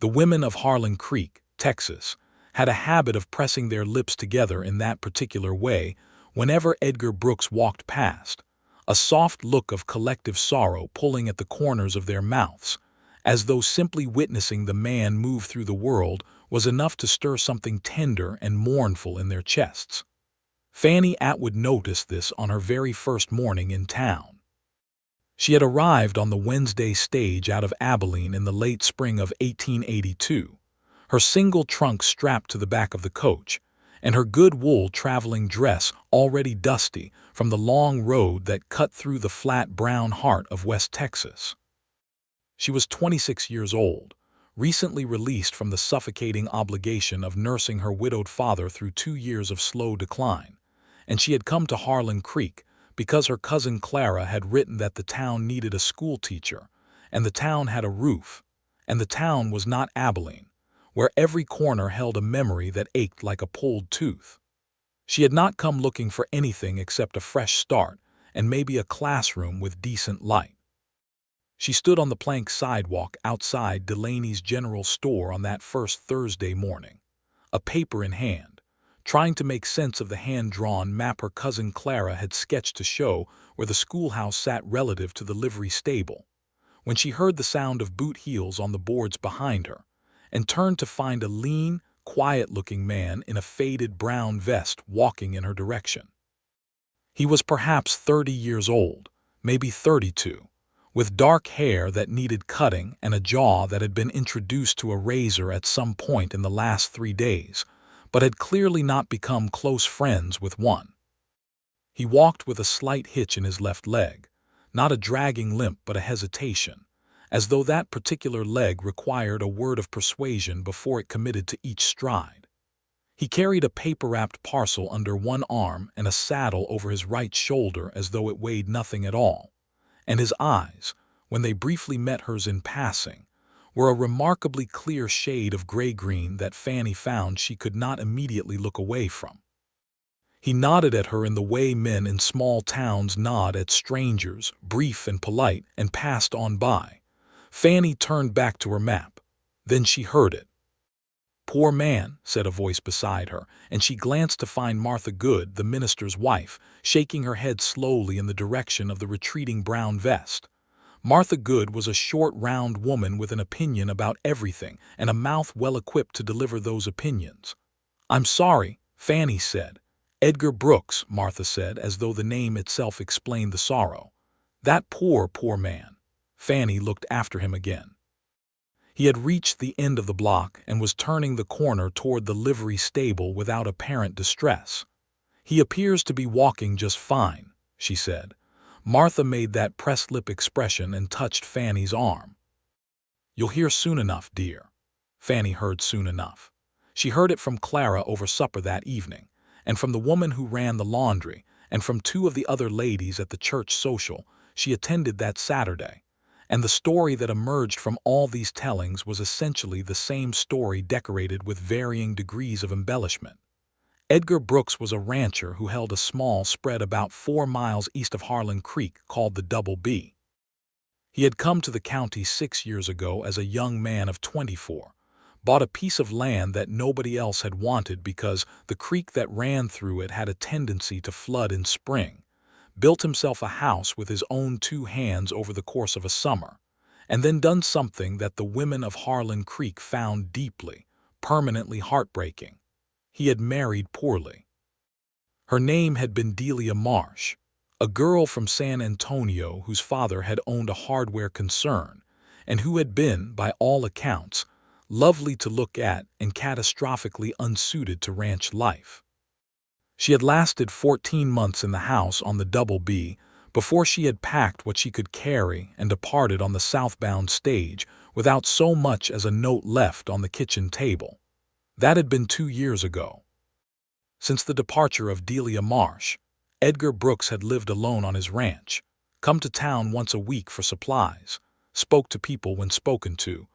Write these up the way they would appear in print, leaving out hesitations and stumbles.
The women of Harlan Creek, Texas, had a habit of pressing their lips together in that particular way whenever Edgar Brooks walked past, a soft look of collective sorrow pulling at the corners of their mouths, as though simply witnessing the man move through the world was enough to stir something tender and mournful in their chests. Fannie Atwood noticed this on her very first morning in town. She had arrived on the Wednesday stage out of Abilene in the late spring of 1882, her single trunk strapped to the back of the coach, and her good wool traveling dress already dusty from the long road that cut through the flat brown heart of West Texas. She was 26 years old, recently released from the suffocating obligation of nursing her widowed father through 2 years of slow decline, and she had come to Harlan Creek because her cousin Clara had written that the town needed a schoolteacher, and the town had a roof, and the town was not Abilene, where every corner held a memory that ached like a pulled tooth. She had not come looking for anything except a fresh start and maybe a classroom with decent light. She stood on the plank sidewalk outside Delaney's General Store on that first Thursday morning, a paper in hand, trying to make sense of the hand-drawn map her cousin Clara had sketched to show where the schoolhouse sat relative to the livery stable, when she heard the sound of boot heels on the boards behind her, and turned to find a lean, quiet-looking man in a faded brown vest walking in her direction. He was perhaps 30 years old, maybe 32, with dark hair that needed cutting and a jaw that had been introduced to a razor at some point in the last 3 days, but had clearly not become close friends with one. He walked with a slight hitch in his left leg, not a dragging limp but a hesitation, as though that particular leg required a word of persuasion before it committed to each stride. He carried a paper-wrapped parcel under one arm and a saddle over his right shoulder as though it weighed nothing at all, and his eyes, when they briefly met hers in passing, were a remarkably clear shade of gray-green that Fannie found she could not immediately look away from. He nodded at her in the way men in small towns nod at strangers, brief and polite, and passed on by. Fannie turned back to her map. Then she heard it. "Poor man," said a voice beside her, and she glanced to find Martha Good, the minister's wife, shaking her head slowly in the direction of the retreating brown vest. Martha Good was a short, round woman with an opinion about everything and a mouth well equipped to deliver those opinions. "I'm sorry," Fannie said. "Edgar Brooks," Martha said, as though the name itself explained the sorrow. "That poor man." Fannie looked after him again. He had reached the end of the block and was turning the corner toward the livery stable without apparent distress. "He appears to be walking just fine," she said. Martha made that pressed lip expression and touched Fannie's arm. "You'll hear soon enough, dear." Fannie heard soon enough. She heard it from Clara over supper that evening, and from the woman who ran the laundry, and from 2 of the other ladies at the church social she attended that Saturday. And the story that emerged from all these tellings was essentially the same story decorated with varying degrees of embellishment. Edgar Brooks was a rancher who held a small spread about 4 miles east of Harlan Creek called the Double B. He had come to the county 6 years ago as a young man of 24, bought a piece of land that nobody else had wanted because the creek that ran through it had a tendency to flood in spring, built himself a house with his own 2 hands over the course of a summer, and then done something that the women of Harlan Creek found deeply, permanently heartbreaking. He had married poorly. Her name had been Delia Marsh, a girl from San Antonio whose father had owned a hardware concern and who had been, by all accounts, lovely to look at and catastrophically unsuited to ranch life. She had lasted 14 months in the house on the Double B before she had packed what she could carry and departed on the southbound stage without so much as a note left on the kitchen table. That had been 2 years ago. Since the departure of Delia Marsh, Edgar Brooks had lived alone on his ranch, come to town once a week for supplies, spoke to people when spoken to,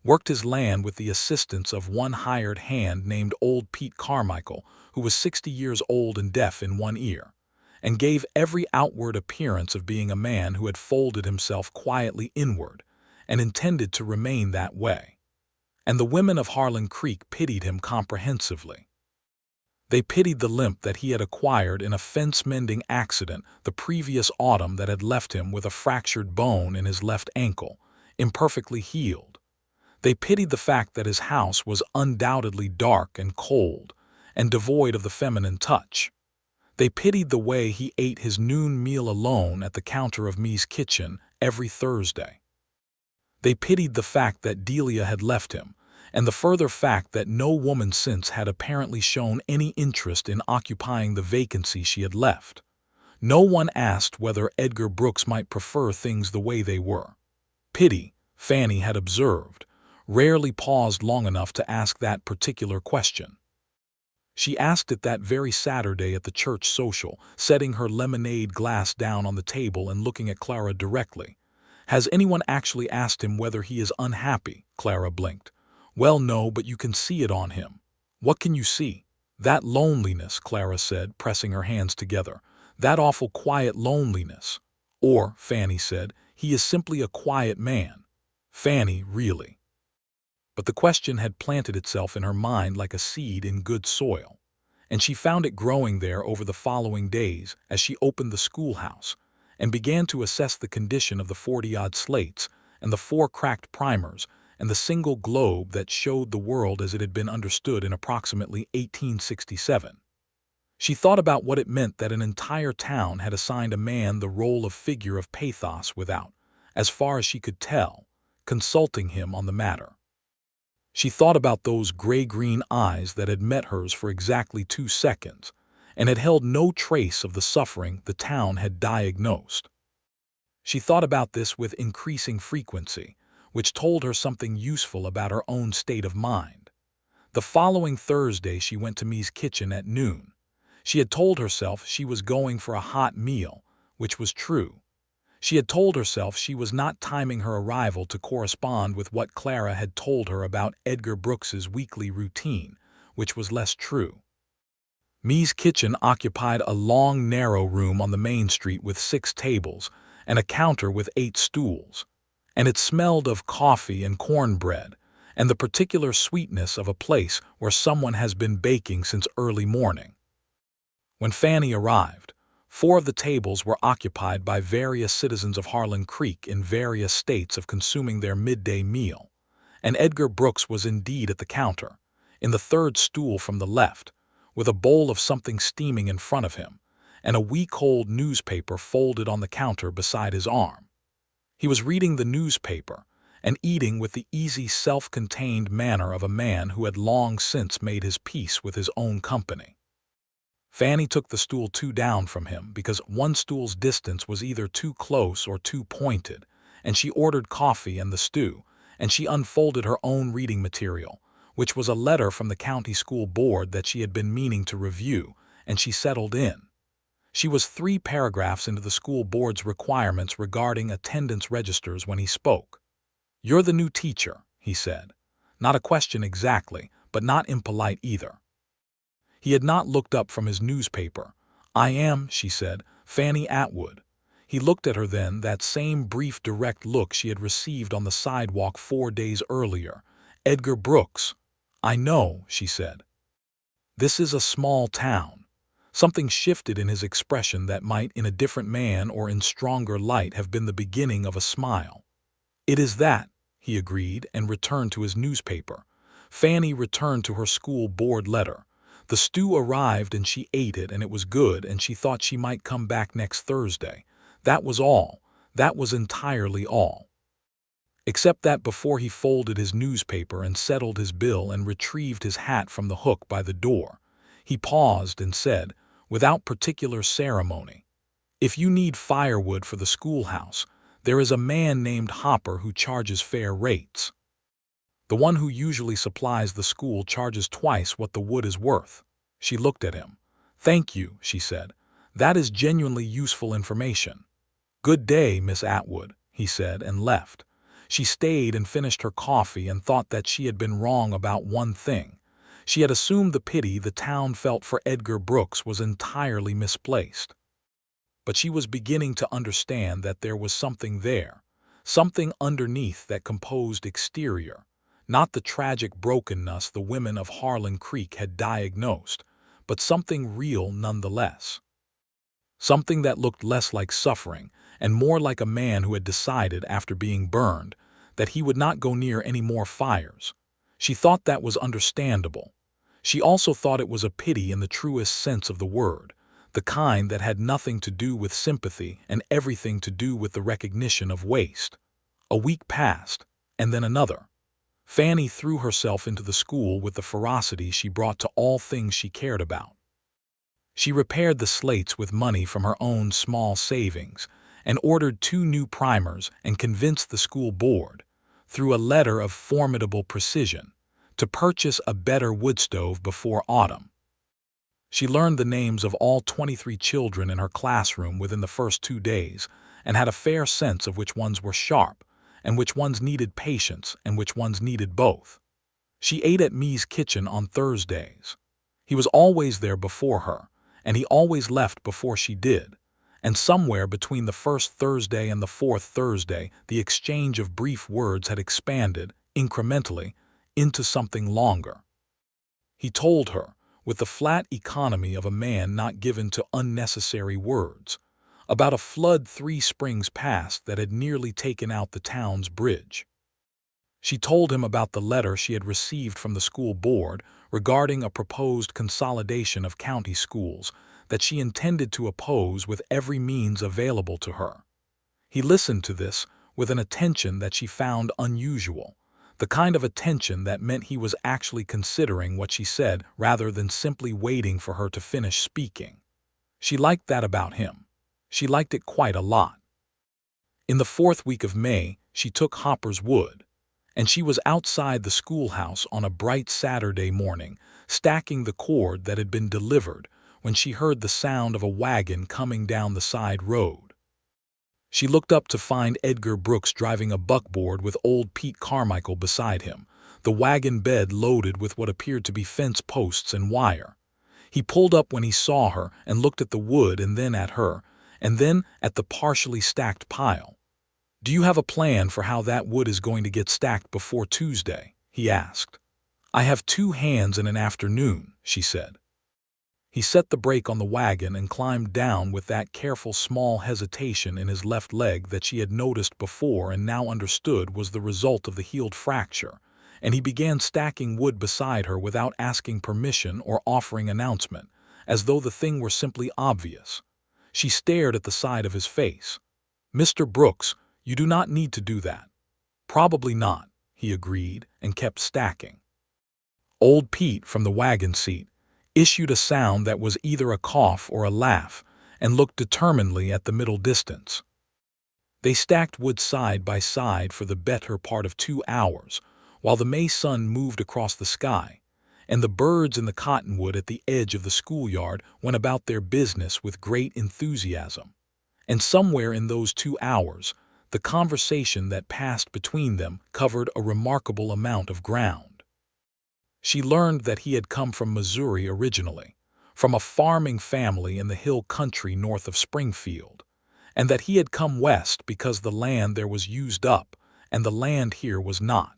worked his land with the assistance of one hired hand named Old Pete Carmichael, who was 60 years old and deaf in one ear, and gave every outward appearance of being a man who had folded himself quietly inward and intended to remain that way. and the women of Harlan Creek pitied him comprehensively. They pitied the limp that he had acquired in a fence-mending accident the previous autumn that had left him with a fractured bone in his left ankle, imperfectly healed. They pitied the fact that his house was undoubtedly dark and cold, and devoid of the feminine touch. They pitied the way he ate his noon meal alone at the counter of Me's kitchen every Thursday. They pitied the fact that Delia had left him, and the further fact that no woman since had apparently shown any interest in occupying the vacancy she had left. No one asked whether Edgar Brooks might prefer things the way they were. Pity, Fannie had observed, rarely paused long enough to ask that particular question. She asked it that very Saturday at the church social, setting her lemonade glass down on the table and looking at Clara directly. "Has anyone actually asked him whether he is unhappy?" Clara blinked. "Well, no, but you can see it on him." "What can you see?" "That loneliness," Clara said, pressing her hands together. "That awful quiet loneliness." "Or," Fannie said, "he is simply a quiet man." Fannie, really. But the question had planted itself in her mind like a seed in good soil, and she found it growing there over the following days as she opened the schoolhouse and began to assess the condition of the 40-odd slates and the 4 cracked primers and the single globe that showed the world as it had been understood in approximately 1867. She thought about what it meant that an entire town had assigned a man the role of figure of pathos without, as far as she could tell, consulting him on the matter. She thought about those gray-green eyes that had met hers for exactly 2 seconds and had held no trace of the suffering the town had diagnosed. She thought about this with increasing frequency, which told her something useful about her own state of mind. The following Thursday she went to Me's kitchen at noon. She had told herself she was going for a hot meal, which was true. She had told herself she was not timing her arrival to correspond with what Clara had told her about Edgar Brooks's weekly routine, which was less true. Me's kitchen occupied a long, narrow room on the main street with 6 tables and a counter with 8 stools, and it smelled of coffee and cornbread and the particular sweetness of a place where someone has been baking since early morning. When Fannie arrived, 4 of the tables were occupied by various citizens of Harlan Creek in various states of consuming their midday meal, and Edgar Brooks was indeed at the counter, in the 3rd stool from the left, with a bowl of something steaming in front of him, and a week-old newspaper folded on the counter beside his arm. He was reading the newspaper and eating with the easy, self-contained manner of a man who had long since made his peace with his own company. Fannie took the stool 2 down from him because one stool's distance was either too close or too pointed, and she ordered coffee and the stew, and she unfolded her own reading material, which was a letter from the county school board that she had been meaning to review, and she settled in. She was 3 paragraphs into the school board's requirements regarding attendance registers when he spoke. "You're the new teacher," he said. Not a question exactly, but not impolite either. He had not looked up from his newspaper. "I am," she said, "Fannie Atwood." He looked at her then, that same brief direct look she had received on the sidewalk 4 days earlier. "Edgar Brooks." "I know," she said. "This is a small town." Something shifted in his expression that might, in a different man or in stronger light, have been the beginning of a smile. "It is that," he agreed and returned to his newspaper. Fannie returned to her school board letter. The stew arrived and she ate it and it was good and she thought she might come back next Thursday. That was all. That was entirely all. Except that before he folded his newspaper and settled his bill and retrieved his hat from the hook by the door, he paused and said, without particular ceremony, "If you need firewood for the schoolhouse, there is a man named Hopper who charges fair rates. The one who usually supplies the school charges twice what the wood is worth." She looked at him. "Thank you," she said. "That is genuinely useful information." "Good day, Miss Atwood," he said and left. She stayed and finished her coffee and thought that she had been wrong about one thing. She had assumed the pity the town felt for Edgar Brooks was entirely misplaced. But she was beginning to understand that there was something there, something underneath that composed exterior, Not the tragic brokenness the women of Harlan Creek had diagnosed, but something real nonetheless. Something that looked less like suffering and more like a man who had decided after being burned that he would not go near any more fires. She thought that was understandable. She also thought it was a pity in the truest sense of the word, the kind that had nothing to do with sympathy and everything to do with the recognition of waste. A week passed, and then another. Fannie threw herself into the school with the ferocity she brought to all things she cared about. She repaired the slates with money from her own small savings and ordered 2 new primers and convinced the school board, through a letter of formidable precision, to purchase a better wood stove before autumn. She learned the names of all 23 children in her classroom within the first 2 days and had a fair sense of which ones were sharp and which ones needed patience and which ones needed both. She ate at Me's kitchen on Thursdays. He was always there before her, and he always left before she did, and somewhere between the first Thursday and the fourth Thursday the exchange of brief words had expanded, incrementally, into something longer. He told her, with the flat economy of a man not given to unnecessary words, about a flood 3 springs past that had nearly taken out the town's bridge. She told him about the letter she had received from the school board regarding a proposed consolidation of county schools that she intended to oppose with every means available to her. He listened to this with an attention that she found unusual, the kind of attention that meant he was actually considering what she said rather than simply waiting for her to finish speaking. She liked that about him. She liked it quite a lot. In the 4th week of May, she took Hopper's Wood, and she was outside the schoolhouse on a bright Saturday morning, stacking the cord that had been delivered, when she heard the sound of a wagon coming down the side road. She looked up to find Edgar Brooks driving a buckboard with old Pete Carmichael beside him, the wagon bed loaded with what appeared to be fence posts and wire. He pulled up when he saw her and looked at the wood and then at her, and then at the partially stacked pile. "Do you have a plan for how that wood is going to get stacked before Tuesday?" he asked. "I have 2 hands in an afternoon," she said. He set the brake on the wagon and climbed down with that careful small hesitation in his left leg that she had noticed before and now understood was the result of the healed fracture, and he began stacking wood beside her without asking permission or offering announcement, as though the thing were simply obvious. She stared at the side of his face. "Mr. Brooks, you do not need to do that." "Probably not," he agreed and kept stacking. Old Pete, from the wagon seat, issued a sound that was either a cough or a laugh and looked determinedly at the middle distance. They stacked wood side by side for the better part of 2 hours, while the May sun moved across the sky, and the birds in the cottonwood at the edge of the schoolyard went about their business with great enthusiasm. And somewhere in those 2 hours, the conversation that passed between them covered a remarkable amount of ground. She learned that he had come from Missouri originally, from a farming family in the hill country north of Springfield, and that he had come west because the land there was used up and the land here was not.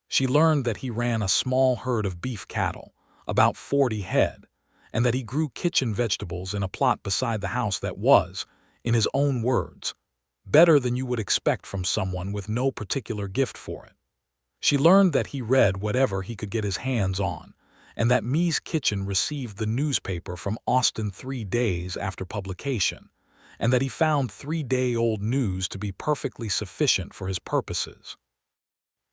She learned that he ran a small herd of beef cattle, about 40 head, and that he grew kitchen vegetables in a plot beside the house that was, in his own words, better than you would expect from someone with no particular gift for it. She learned that he read whatever he could get his hands on, and that Me's Kitchen received the newspaper from Austin 3 days after publication, and that he found 3-day-old news to be perfectly sufficient for his purposes.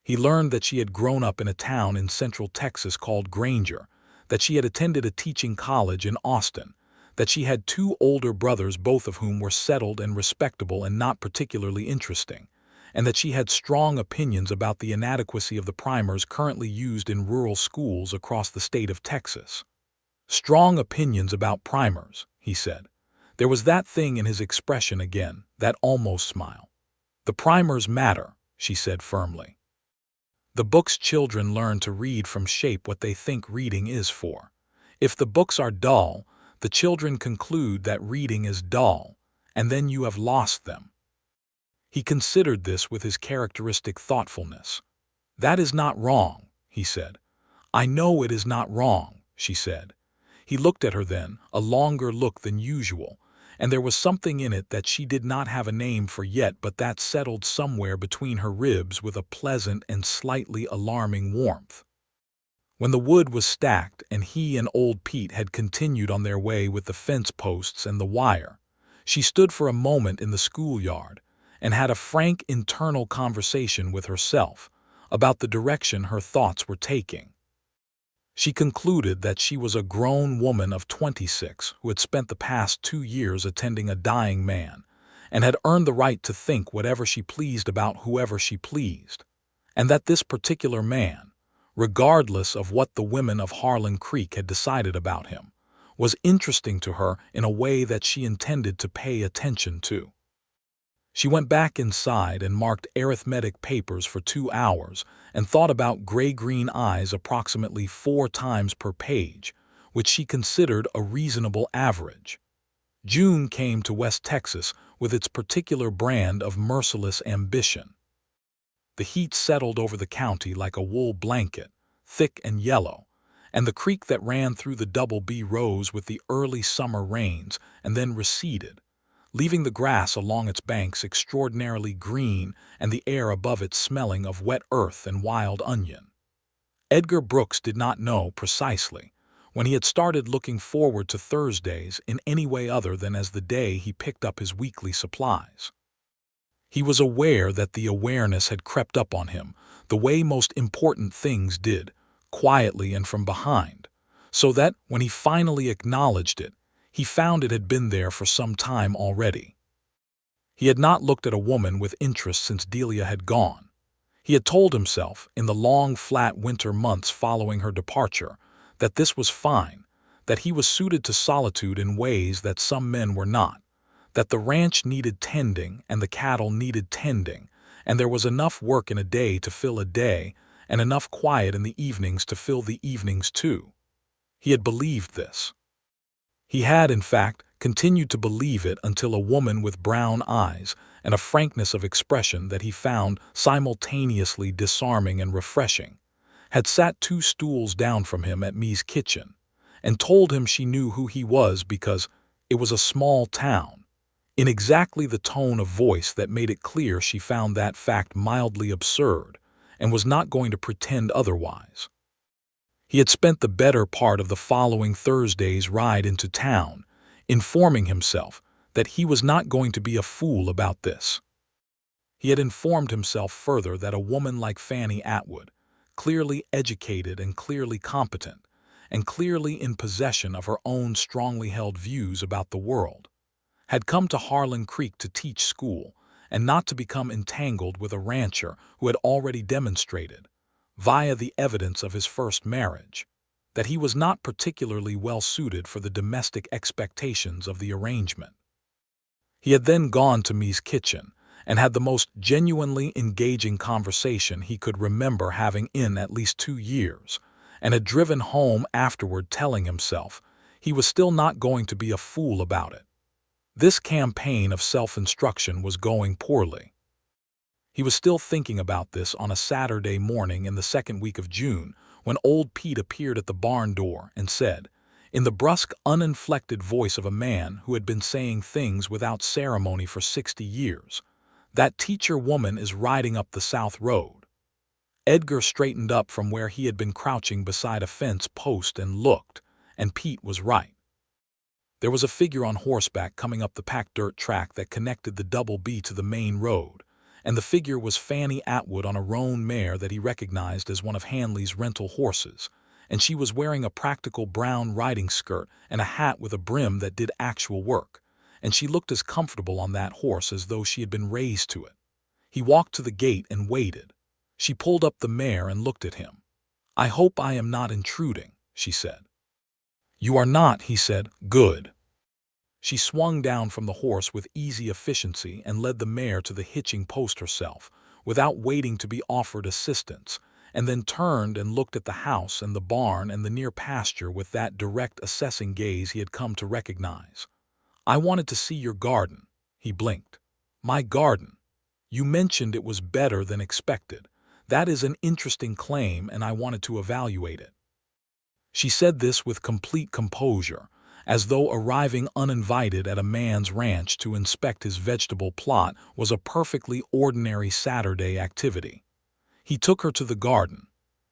He learned that she had grown up in a town in central Texas called Granger, that she had attended a teaching college in Austin, that she had 2 older brothers, both of whom were settled and respectable and not particularly interesting, and that she had strong opinions about the inadequacy of the primers currently used in rural schools across the state of Texas. Strong opinions about primers, he said. There was that thing in his expression again, that almost smile. "The primers matter," she said firmly. "The books children learn to read from shape what they think reading is for. If the books are dull, the children conclude that reading is dull, and then you have lost them." He considered this with his characteristic thoughtfulness. "That is not wrong," he said. "I know it is not wrong," she said. He looked at her then, a longer look than usual, and there was something in it that she did not have a name for yet, but that settled somewhere between her ribs with a pleasant and slightly alarming warmth. When the wood was stacked and he and old Pete had continued on their way with the fence posts and the wire, she stood for a moment in the schoolyard and had a frank internal conversation with herself about the direction her thoughts were taking. She concluded that she was a grown woman of 26 who had spent the past 2 years attending a dying man and had earned the right to think whatever she pleased about whoever she pleased, and that this particular man, regardless of what the women of Harlan Creek had decided about him, was interesting to her in a way that she intended to pay attention to. She went back inside and marked arithmetic papers for 2 hours and thought about gray-green eyes approximately 4 times per page, which she considered a reasonable average. June came to West Texas with its particular brand of merciless ambition. The heat settled over the county like a wool blanket, thick and yellow, and the creek that ran through the Double B rose with the early summer rains and then receded, leaving the grass along its banks extraordinarily green and the air above it smelling of wet earth and wild onion. Edgar Brooks did not know precisely when he had started looking forward to Thursdays in any way other than as the day he picked up his weekly supplies. He was aware that the awareness had crept up on him the way most important things did, quietly and from behind, so that when he finally acknowledged it, he found it had been there for some time already. He had not looked at a woman with interest since Delia had gone. He had told himself, in the long, flat winter months following her departure, that this was fine, that he was suited to solitude in ways that some men were not, that the ranch needed tending and the cattle needed tending, and there was enough work in a day to fill a day, and enough quiet in the evenings to fill the evenings too. He had believed this. He had, in fact, continued to believe it until a woman with brown eyes and a frankness of expression that he found simultaneously disarming and refreshing had sat 2 stools down from him at Me's kitchen and told him she knew who he was because it was a small town, in exactly the tone of voice that made it clear she found that fact mildly absurd and was not going to pretend otherwise. He had spent the better part of the following Thursday's ride into town, informing himself that he was not going to be a fool about this. He had informed himself further that a woman like Fannie Atwood, clearly educated and clearly competent, and clearly in possession of her own strongly held views about the world, had come to Harlan Creek to teach school and not to become entangled with a rancher who had already demonstrated, via the evidence of his first marriage, that he was not particularly well suited for the domestic expectations of the arrangement. He had then gone to Me's kitchen and had the most genuinely engaging conversation he could remember having in at least 2 years, and had driven home afterward telling himself he was still not going to be a fool about it. This campaign of self-instruction was going poorly. He was still thinking about this on a Saturday morning in the second week of June when old Pete appeared at the barn door and said, in the brusque, uninflected voice of a man who had been saying things without ceremony for 60 years, "That teacher woman is riding up the South Road." Edgar straightened up from where he had been crouching beside a fence post and looked, and Pete was right. There was a figure on horseback coming up the packed dirt track that connected the Double B to the main road, and the figure was Fannie Atwood on a roan mare that he recognized as one of Hanley's rental horses, and she was wearing a practical brown riding skirt and a hat with a brim that did actual work, and she looked as comfortable on that horse as though she had been raised to it. He walked to the gate and waited. She pulled up the mare and looked at him. "I hope I am not intruding," she said. "You are not," he said. "Good." She swung down from the horse with easy efficiency and led the mare to the hitching post herself, without waiting to be offered assistance, and then turned and looked at the house and the barn and the near pasture with that direct assessing gaze he had come to recognize. "I wanted to see your garden," he blinked. "My garden. You mentioned it was better than expected, That is an interesting claim, and I wanted to evaluate it. She said this with complete composure, as though arriving uninvited at a man's ranch to inspect his vegetable plot was a perfectly ordinary Saturday activity. He took her to the garden.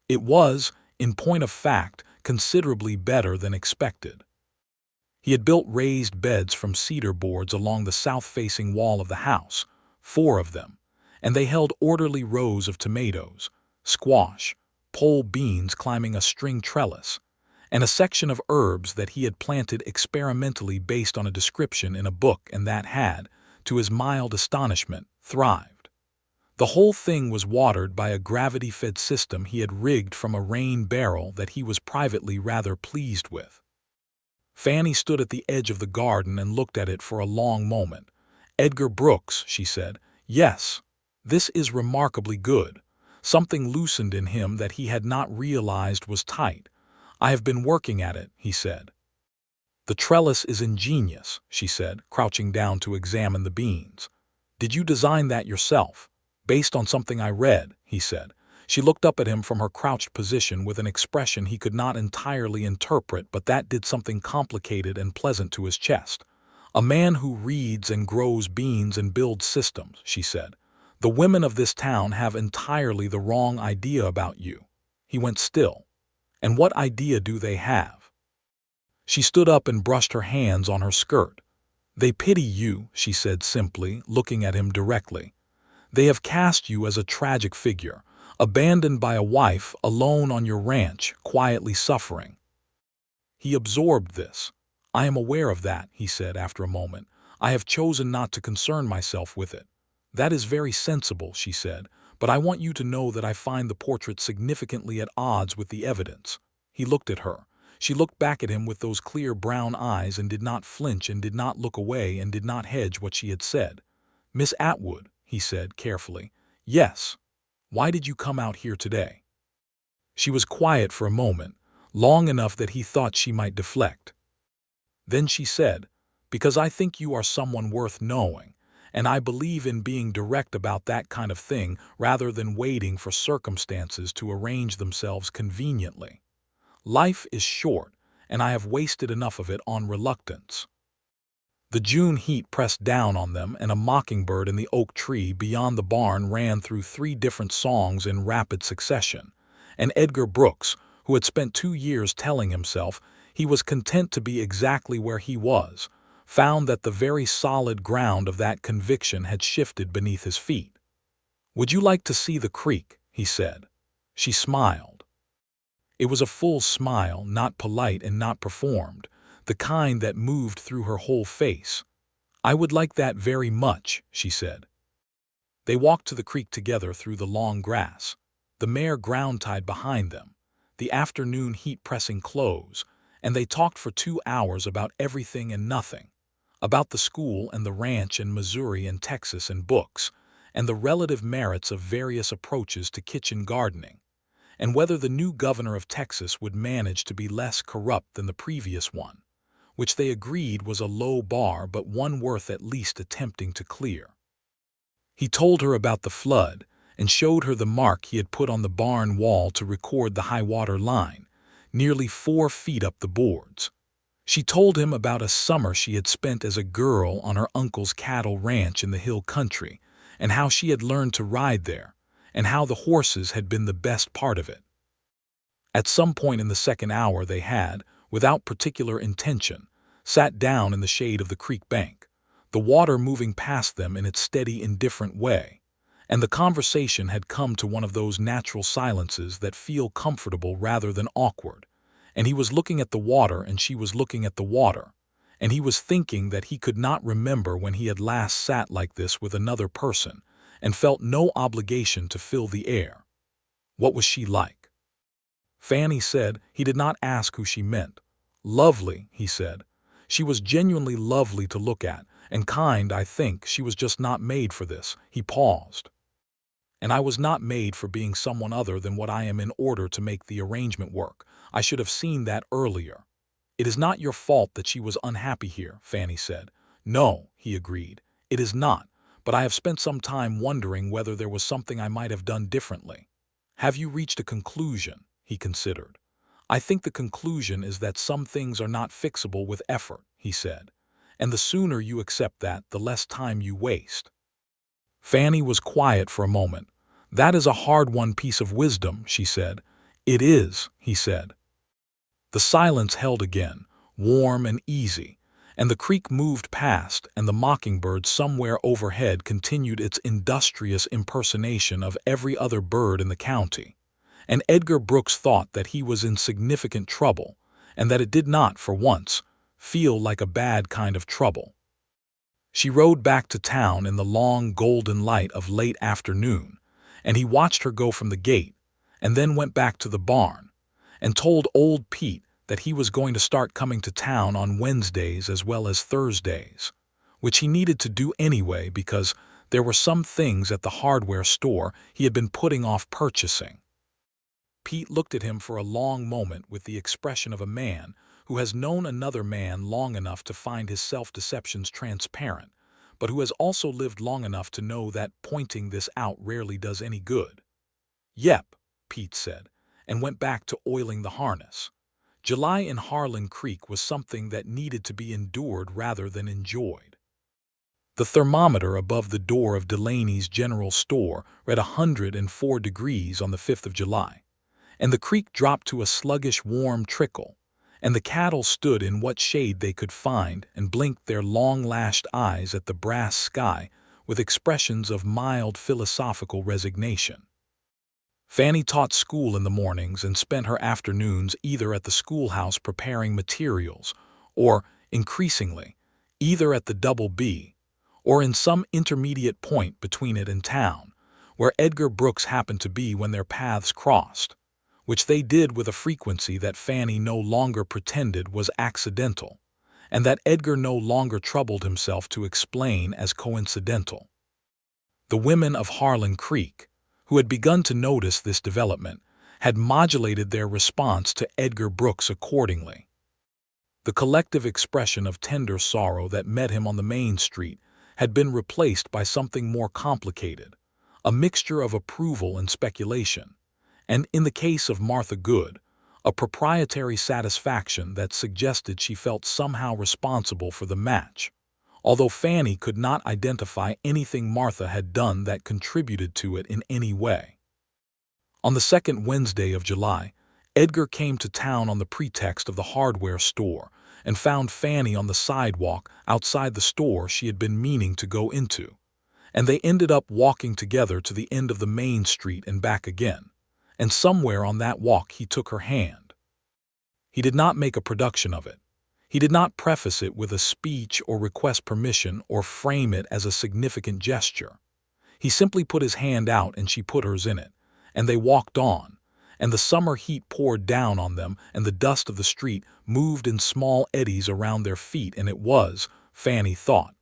It was, in point of fact, considerably better than expected. He had built raised beds from cedar boards along the south-facing wall of the house, 4 of them, and they held orderly rows of tomatoes, squash, pole beans climbing a string trellis, and a section of herbs that he had planted experimentally based on a description in a book and that had, to his mild astonishment, thrived. The whole thing was watered by a gravity-fed system he had rigged from a rain barrel that he was privately rather pleased with. Fannie stood at the edge of the garden and looked at it for a long moment. "Edgar Brooks," she said. "Yes, this is remarkably good. Something loosened in him that he had not realized was tight. I have been working at it," he said. "The trellis is ingenious," she said, crouching down to examine the beans. "Did you design that yourself?" "Based on something I read," he said. She looked up at him from her crouched position with an expression he could not entirely interpret, but that did something complicated and pleasant to his chest. "A man who reads and grows beans and builds systems," she said. "The women of this town have entirely the wrong idea about you." He went still. "And what idea do they have?" She stood up and brushed her hands on her skirt. "They pity you," she said simply, looking at him directly. "They have cast you as a tragic figure, abandoned by a wife, alone on your ranch, quietly suffering." He absorbed this. "I am aware of that," he said after a moment. "I have chosen not to concern myself with it." "That is very sensible," she said, "but I want you to know that I find the portrait significantly at odds with the evidence." He looked at her. She looked back at him with those clear brown eyes and did not flinch and did not look away and did not hedge what she had said. "Miss Atwood," he said carefully. "Yes. Why did you come out here today?" She was quiet for a moment, long enough that he thought she might deflect. Then she said, "Because I think you are someone worth knowing, and I believe in being direct about that kind of thing rather than waiting for circumstances to arrange themselves conveniently. Life is short, and I have wasted enough of it on reluctance." The June heat pressed down on them, and a mockingbird in the oak tree beyond the barn ran through 3 different songs in rapid succession, and Edgar Brooks, who had spent 2 years telling himself he was content to be exactly where he was, found that the very solid ground of that conviction had shifted beneath his feet. "Would you like to see the creek?" he said. She smiled. It was a full smile, not polite and not performed, the kind that moved through her whole face. "I would like that very much," she said. They walked to the creek together through the long grass, the mare ground-tied behind them, the afternoon heat pressing close, and they talked for 2 hours about everything and nothing, about the school and the ranch and Missouri and Texas and books, and the relative merits of various approaches to kitchen gardening, and whether the new governor of Texas would manage to be less corrupt than the previous one, which they agreed was a low bar but one worth at least attempting to clear. He told her about the flood and showed her the mark he had put on the barn wall to record the high-water line, nearly 4 feet up the boards. She told him about a summer she had spent as a girl on her uncle's cattle ranch in the hill country, and how she had learned to ride there, and how the horses had been the best part of it. At some point in the second hour they had, without particular intention, sat down in the shade of the creek bank, the water moving past them in its steady, indifferent way, and the conversation had come to one of those natural silences that feel comfortable rather than awkward, and he was looking at the water and she was looking at the water, and he was thinking that he could not remember when he had last sat like this with another person and felt no obligation to fill the air. What was she like? Fannie said he did not ask who she meant. "Lovely," he said. "She was genuinely lovely to look at, and kind, I think. She was just not made for this." He paused. "And I was not made for being someone other than what I am in order to make the arrangement work. I should have seen that earlier." "It is not your fault that she was unhappy here," Fannie said. "No," he agreed, "it is not, but I have spent some time wondering whether there was something I might have done differently." Have you reached a conclusion? He considered. I think the conclusion is that some things are not fixable with effort, he said. And the sooner you accept that, the less time you waste. Fannie was quiet for a moment. That is a hard-won piece of wisdom, she said. It is, he said. The silence held again, warm and easy, and the creek moved past, and the mockingbird somewhere overhead continued its industrious impersonation of every other bird in the county. And Edgar Brooks thought that he was in significant trouble, and that it did not, for once, feel like a bad kind of trouble. She rode back to town in the long golden light of late afternoon, and he watched her go from the gate, and then went back to the barn, and told old Pete that he was going to start coming to town on Wednesdays as well as Thursdays, which he needed to do anyway because there were some things at the hardware store he had been putting off purchasing. Pete looked at him for a long moment with the expression of a man who has known another man long enough to find his self-deceptions transparent, but who has also lived long enough to know that pointing this out rarely does any good. "Yep," Pete said, and went back to oiling the harness. July in Harlan Creek was something that needed to be endured rather than enjoyed. The thermometer above the door of Delaney's General Store read 104 degrees on the 5th of July, and the creek dropped to a sluggish warm trickle, and the cattle stood in what shade they could find and blinked their long-lashed eyes at the brass sky with expressions of mild philosophical resignation. Fannie taught school in the mornings and spent her afternoons either at the schoolhouse preparing materials or, increasingly, either at the Double B or in some intermediate point between it and town, where Edgar Brooks happened to be when their paths crossed, which they did with a frequency that Fannie no longer pretended was accidental, and that Edgar no longer troubled himself to explain as coincidental. The women of Harlan Creek, who had begun to notice this development, had modulated their response to Edgar Brooks accordingly. The collective expression of tender sorrow that met him on the main street had been replaced by something more complicated, a mixture of approval and speculation, and in the case of Martha Good, a proprietary satisfaction that suggested she felt somehow responsible for the match, although Fannie could not identify anything Martha had done that contributed to it in any way. On the second Wednesday of July, Edgar came to town on the pretext of the hardware store and found Fannie on the sidewalk outside the store she had been meaning to go into, and they ended up walking together to the end of the main street and back again, and somewhere on that walk he took her hand. He did not make a production of it. He did not preface it with a speech or request permission or frame it as a significant gesture. He simply put his hand out and she put hers in it, and they walked on, and the summer heat poured down on them and the dust of the street moved in small eddies around their feet, and it was, Fannie thought,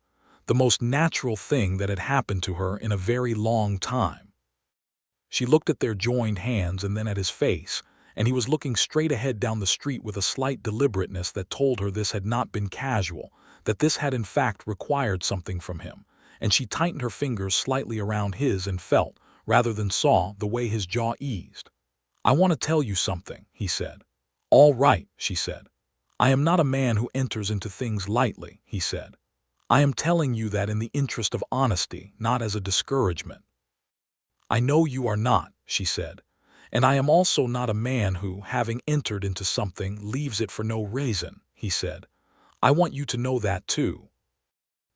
the most natural thing that had happened to her in a very long time. She looked at their joined hands and then at his face, and he was looking straight ahead down the street with a slight deliberateness that told her this had not been casual, that this had in fact required something from him, and she tightened her fingers slightly around his and felt, rather than saw, the way his jaw eased. "I want to tell you something," he said. "All right," she said. "I am not a man who enters into things lightly," he said. "I am telling you that in the interest of honesty, not as a discouragement." "I know you are not," she said. "And I am also not a man who, having entered into something, leaves it for no reason," he said. "I want you to know that too."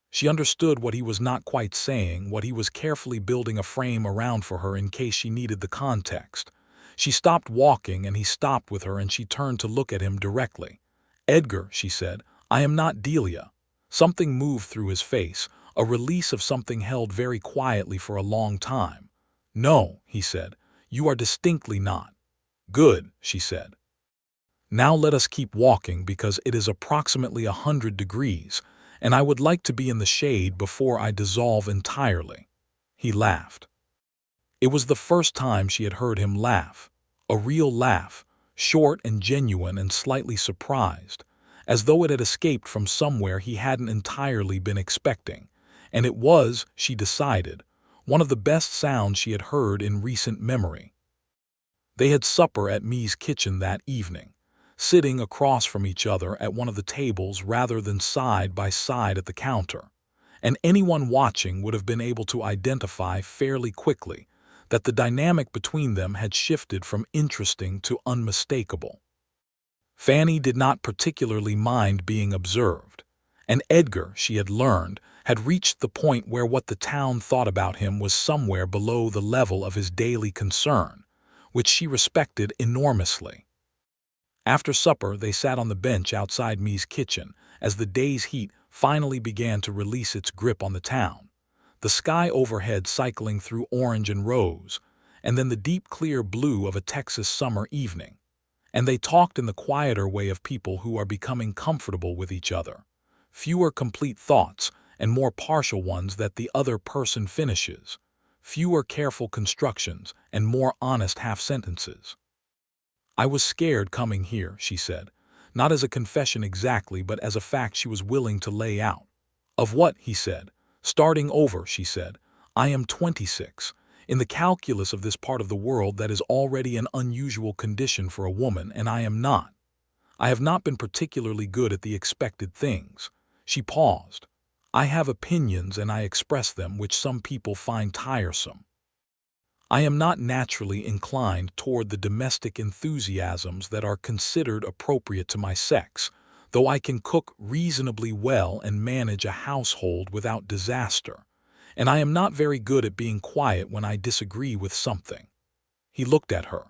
She understood what he was not quite saying, what he was carefully building a frame around for her in case she needed the context. She stopped walking and he stopped with her, and she turned to look at him directly. "Edgar," she said, "I am not Delia." Something moved through his face, a release of something held very quietly for a long time. "No," he said. "You are distinctly not." "Good," she said. "Now let us keep walking because it is approximately 100 degrees, and I would like to be in the shade before I dissolve entirely." He laughed. It was the first time she had heard him laugh, a real laugh, short and genuine and slightly surprised, as though it had escaped from somewhere he hadn't entirely been expecting, and it was, she decided, one of the best sounds she had heard in recent memory. They had supper at Me's kitchen that evening, sitting across from each other at one of the tables rather than side by side at the counter, and anyone watching would have been able to identify fairly quickly that the dynamic between them had shifted from interesting to unmistakable. Fannie did not particularly mind being observed, and Edgar, she had learned, had reached the point where what the town thought about him was somewhere below the level of his daily concern, which she respected enormously. After supper, they sat on the bench outside Me's kitchen as the day's heat finally began to release its grip on the town, the sky overhead cycling through orange and rose, and then the deep clear blue of a Texas summer evening. And they talked in the quieter way of people who are becoming comfortable with each other, fewer complete thoughts and more partial ones that the other person finishes, fewer careful constructions and more honest half-sentences. "I was scared coming here," she said, not as a confession exactly, but as a fact she was willing to lay out. "Of what?" he said. "Starting over," she said. "I am 26. In the calculus of this part of the world that is already an unusual condition for a woman, and I am not. I have not been particularly good at the expected things." She paused. "I have opinions and I express them, which some people find tiresome. I am not naturally inclined toward the domestic enthusiasms that are considered appropriate to my sex, though I can cook reasonably well and manage a household without disaster, and I am not very good at being quiet when I disagree with something." He looked at her.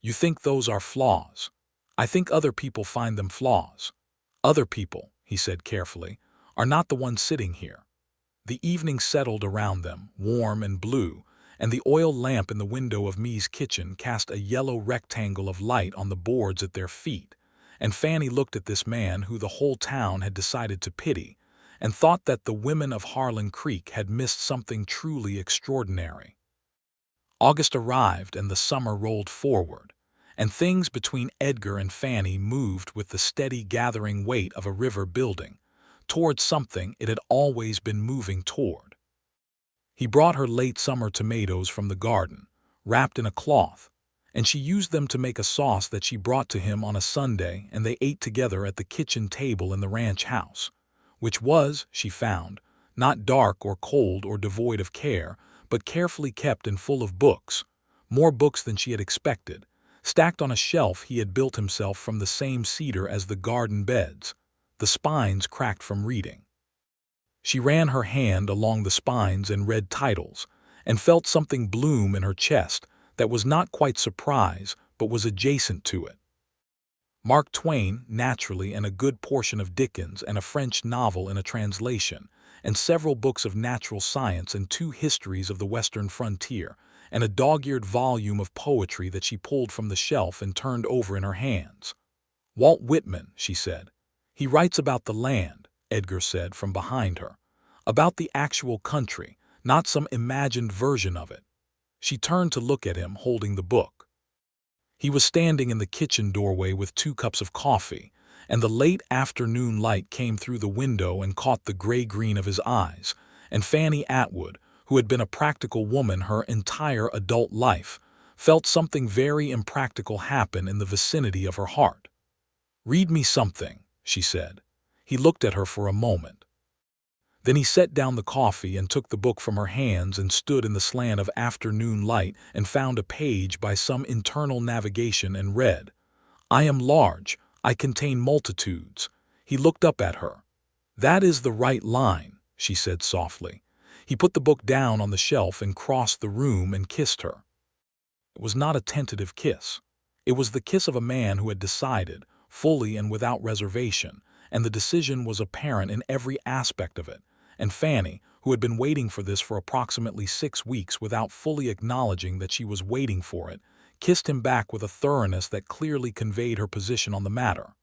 "You think those are flaws? I think other people find them flaws. Other people," he said carefully, "are not the ones sitting here." The evening settled around them, warm and blue, and the oil lamp in the window of Me's kitchen cast a yellow rectangle of light on the boards at their feet, and Fannie looked at this man who the whole town had decided to pity, and thought that the women of Harlan Creek had missed something truly extraordinary. August arrived and the summer rolled forward, and things between Edgar and Fannie moved with the steady gathering weight of a river building, toward something it had always been moving toward. He brought her late summer tomatoes from the garden, wrapped in a cloth, and she used them to make a sauce that she brought to him on a Sunday, and they ate together at the kitchen table in the ranch house, which was, she found, not dark or cold or devoid of care, but carefully kept and full of books, more books than she had expected, stacked on a shelf he had built himself from the same cedar as the garden beds, the spines cracked from reading. She ran her hand along the spines and read titles, and felt something bloom in her chest that was not quite surprise, but was adjacent to it. Mark Twain, naturally, and a good portion of Dickens, and a French novel in a translation, and several books of natural science and 2 histories of the Western frontier, and a dog-eared volume of poetry that she pulled from the shelf and turned over in her hands. "Walt Whitman," she said. "He writes about the land," Edgar said from behind her. "About the actual country, not some imagined version of it." She turned to look at him, holding the book. He was standing in the kitchen doorway with 2 cups of coffee, and the late afternoon light came through the window and caught the gray-green of his eyes, and Fannie Atwood, who had been a practical woman her entire adult life, felt something very impractical happen in the vicinity of her heart. "Read me something," she said. He looked at her for a moment. Then he set down the coffee and took the book from her hands and stood in the slant of afternoon light and found a page by some internal navigation and read, "I am large, I contain multitudes." He looked up at her. "That is the right line," she said softly. He put the book down on the shelf and crossed the room and kissed her. It was not a tentative kiss. It was the kiss of a man who had decided, fully and without reservation, and the decision was apparent in every aspect of it, and Fannie, who had been waiting for this for approximately 6 weeks without fully acknowledging that she was waiting for it, kissed him back with a thoroughness that clearly conveyed her position on the matter.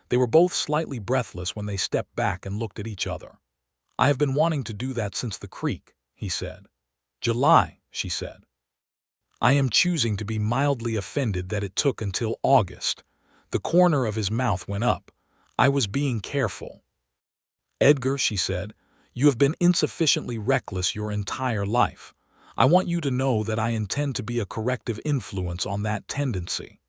They were both slightly breathless when they stepped back and looked at each other. "I have been wanting to do that since the creek," he said. "July," she said. "I am choosing to be mildly offended that it took until August." The corner of his mouth went up. "I was being careful." "Edgar," she said, "you have been insufficiently reckless your entire life. I want you to know that I intend to be a corrective influence on that tendency."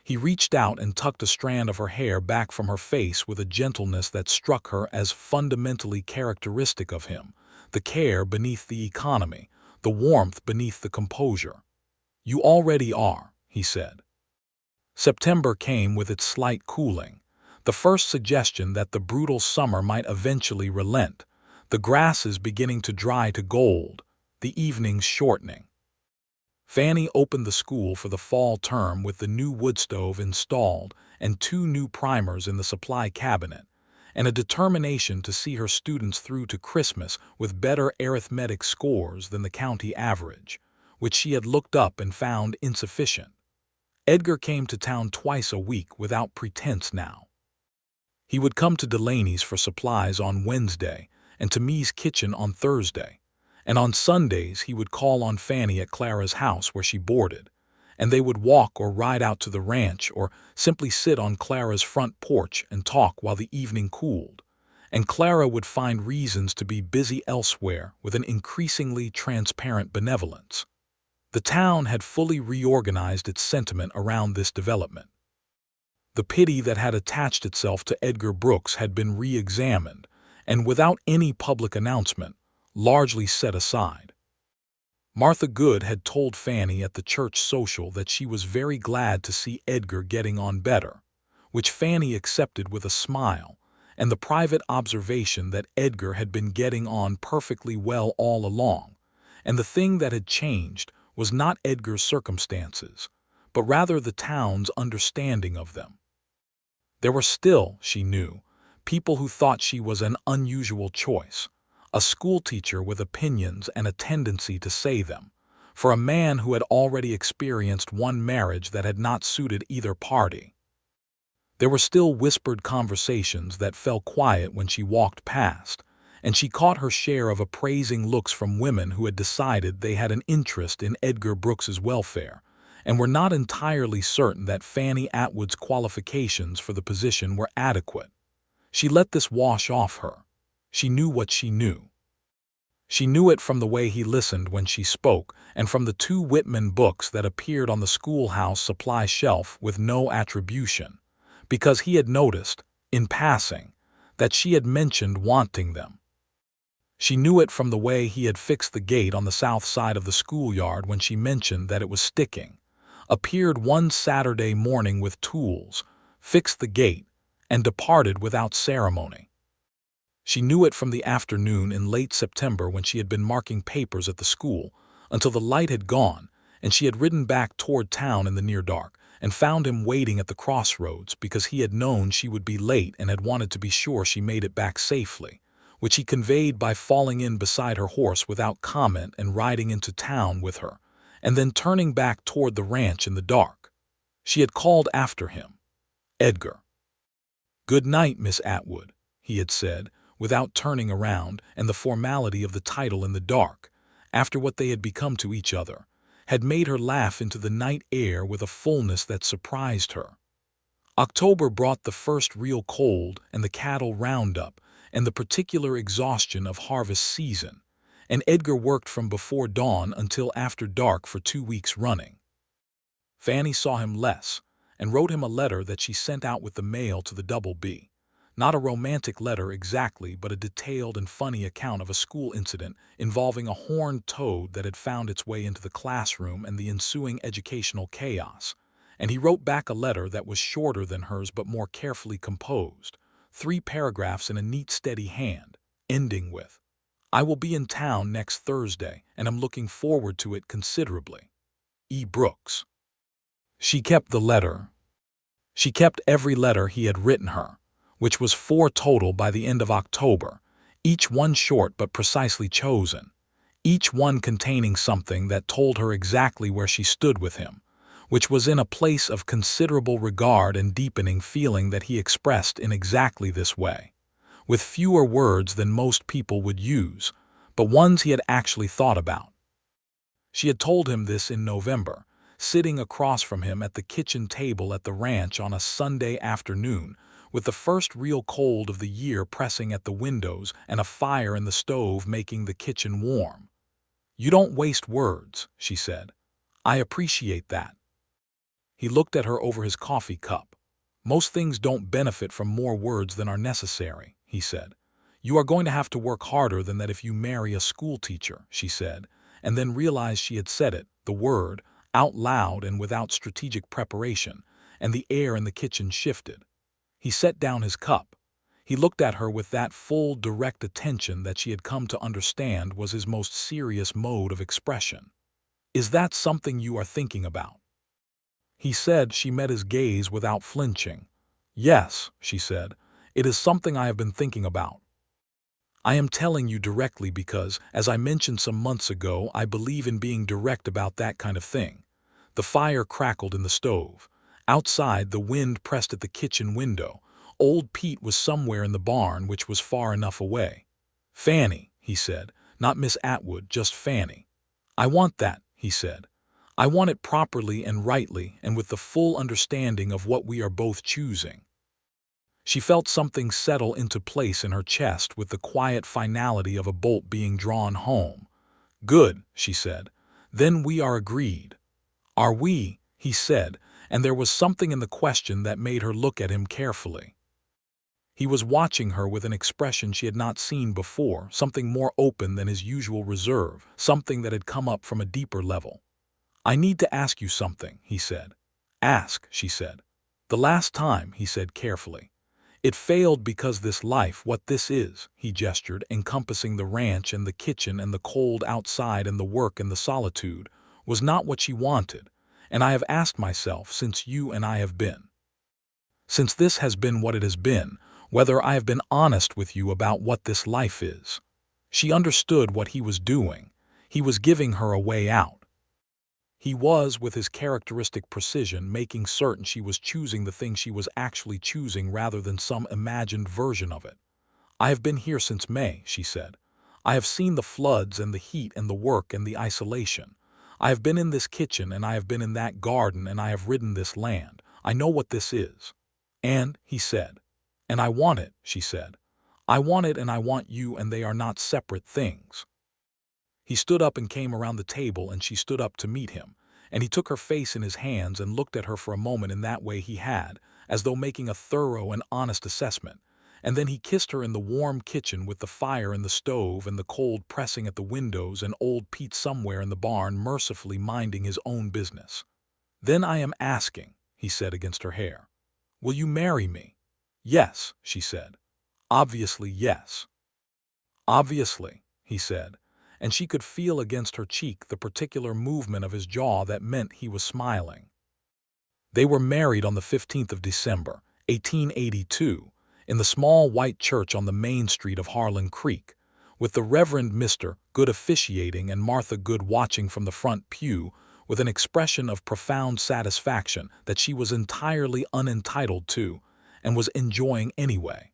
He reached out and tucked a strand of her hair back from her face with a gentleness that struck her as fundamentally characteristic of him, the care beneath the economy, the warmth beneath the composure. "You already are," he said. September came with its slight cooling, the first suggestion that the brutal summer might eventually relent, the grasses beginning to dry to gold, the evenings shortening. Fannie opened the school for the fall term with the new wood stove installed and 2 new primers in the supply cabinet, and a determination to see her students through to Christmas with better arithmetic scores than the county average, which she had looked up and found insufficient. Edgar came to town twice a week without pretense now. He would come to Delaney's for supplies on Wednesday and to Me's kitchen on Thursday, and on Sundays he would call on Fannie at Clara's house where she boarded, and they would walk or ride out to the ranch or simply sit on Clara's front porch and talk while the evening cooled, and Clara would find reasons to be busy elsewhere with an increasingly transparent benevolence. The town had fully reorganized its sentiment around this development. The pity that had attached itself to Edgar Brooks had been re-examined, and without any public announcement, largely set aside. Martha Good had told Fannie at the church social that she was very glad to see Edgar getting on better, which Fannie accepted with a smile, and the private observation that Edgar had been getting on perfectly well all along, and the thing that had changed was not Edgar's circumstances, but rather the town's understanding of them. There were still, she knew, people who thought she was an unusual choice, a schoolteacher with opinions and a tendency to say them, for a man who had already experienced one marriage that had not suited either party. There were still whispered conversations that fell quiet when she walked past, and she caught her share of appraising looks from women who had decided they had an interest in Edgar Brooks's welfare, and were not entirely certain that Fannie Atwood's qualifications for the position were adequate. She let this wash off her. She knew what she knew. She knew it from the way he listened when she spoke, and from the 2 Whitman books that appeared on the schoolhouse supply shelf with no attribution, because he had noticed, in passing, that she had mentioned wanting them. She knew it from the way he had fixed the gate on the south side of the schoolyard when she mentioned that it was sticking, appeared one Saturday morning with tools, fixed the gate, and departed without ceremony. She knew it from the afternoon in late September when she had been marking papers at the school until the light had gone, and she had ridden back toward town in the near dark and found him waiting at the crossroads because he had known she would be late and had wanted to be sure she made it back safely, which he conveyed by falling in beside her horse without comment and riding into town with her, and then turning back toward the ranch in the dark. She had called after him, "Edgar." "Good night, Miss Atwood," he had said, without turning around, and the formality of the title in the dark, after what they had become to each other, had made her laugh into the night air with a fullness that surprised her. October brought the first real cold and the cattle roundup and the particular exhaustion of harvest season, and Edgar worked from before dawn until after dark for 2 weeks running. Fannie saw him less, and wrote him a letter that she sent out with the mail to the Double B. Not a romantic letter exactly, but a detailed and funny account of a school incident involving a horned toad that had found its way into the classroom and the ensuing educational chaos. And he wrote back a letter that was shorter than hers but more carefully composed, 3 paragraphs in a neat, steady hand, ending with, "I will be in town next Thursday and am looking forward to it considerably. E. Brooks." She kept the letter. She kept every letter he had written her, which was 4 total by the end of October, each one short but precisely chosen, each one containing something that told her exactly where she stood with him, which was in a place of considerable regard and deepening feeling that he expressed in exactly this way, with fewer words than most people would use, but ones he had actually thought about. She had told him this in November, sitting across from him at the kitchen table at the ranch on a Sunday afternoon, with the first real cold of the year pressing at the windows and a fire in the stove making the kitchen warm. "You don't waste words," she said. "I appreciate that." He looked at her over his coffee cup. "Most things don't benefit from more words than are necessary," he said. "You are going to have to work harder than that if you marry a schoolteacher," she said, and then realized she had said it, the word, out loud and without strategic preparation, and the air in the kitchen shifted. He set down his cup. He looked at her with that full, direct attention that she had come to understand was his most serious mode of expression. "Is that something you are thinking about?" He said. She met his gaze without flinching. "Yes," she said, "it is something I have been thinking about. I am telling you directly because, as I mentioned some months ago, I believe in being direct about that kind of thing." The fire crackled in the stove. Outside, the wind pressed at the kitchen window. Old Pete was somewhere in the barn, which was far enough away. "Fannie," he said, "not Miss Atwood, just Fannie." "I want that," he said. "I want it properly and rightly and with the full understanding of what we are both choosing." She felt something settle into place in her chest with the quiet finality of a bolt being drawn home. "Good," she said. "Then we are agreed." "Are we?" he said, and there was something in the question that made her look at him carefully. He was watching her with an expression she had not seen before, something more open than his usual reserve, something that had come up from a deeper level. "I need to ask you something," he said. "Ask," she said. "The last time," he said carefully. "It failed because this life, what this is," he gestured, encompassing the ranch and the kitchen and the cold outside and the work and the solitude, "was not what she wanted, and I have asked myself since this has been what it has been, whether I have been honest with you about what this life is." She understood what he was doing. He was giving her a way out. He was, with his characteristic precision, making certain she was choosing the thing she was actually choosing rather than some imagined version of it. "I have been here since May," she said. "I have seen the floods and the heat and the work and the isolation. I have been in this kitchen and I have been in that garden and I have ridden this land. I know what this is." "And," he said. "And I want it," she said. "I want it and I want you, and they are not separate things." He stood up and came around the table, and she stood up to meet him, and he took her face in his hands and looked at her for a moment in that way he had, as though making a thorough and honest assessment, and then he kissed her in the warm kitchen with the fire in the stove and the cold pressing at the windows and old Pete somewhere in the barn mercifully minding his own business. "Then I am asking," he said against her hair, "will you marry me?" "Yes," she said. "Obviously, yes." "Obviously," he said, and she could feel against her cheek the particular movement of his jaw that meant he was smiling. They were married on the 15th of December, 1882, in the small white church on the main street of Harlan Creek, with the Reverend Mr. Good officiating and Martha Good watching from the front pew with an expression of profound satisfaction that she was entirely unentitled to and was enjoying anyway.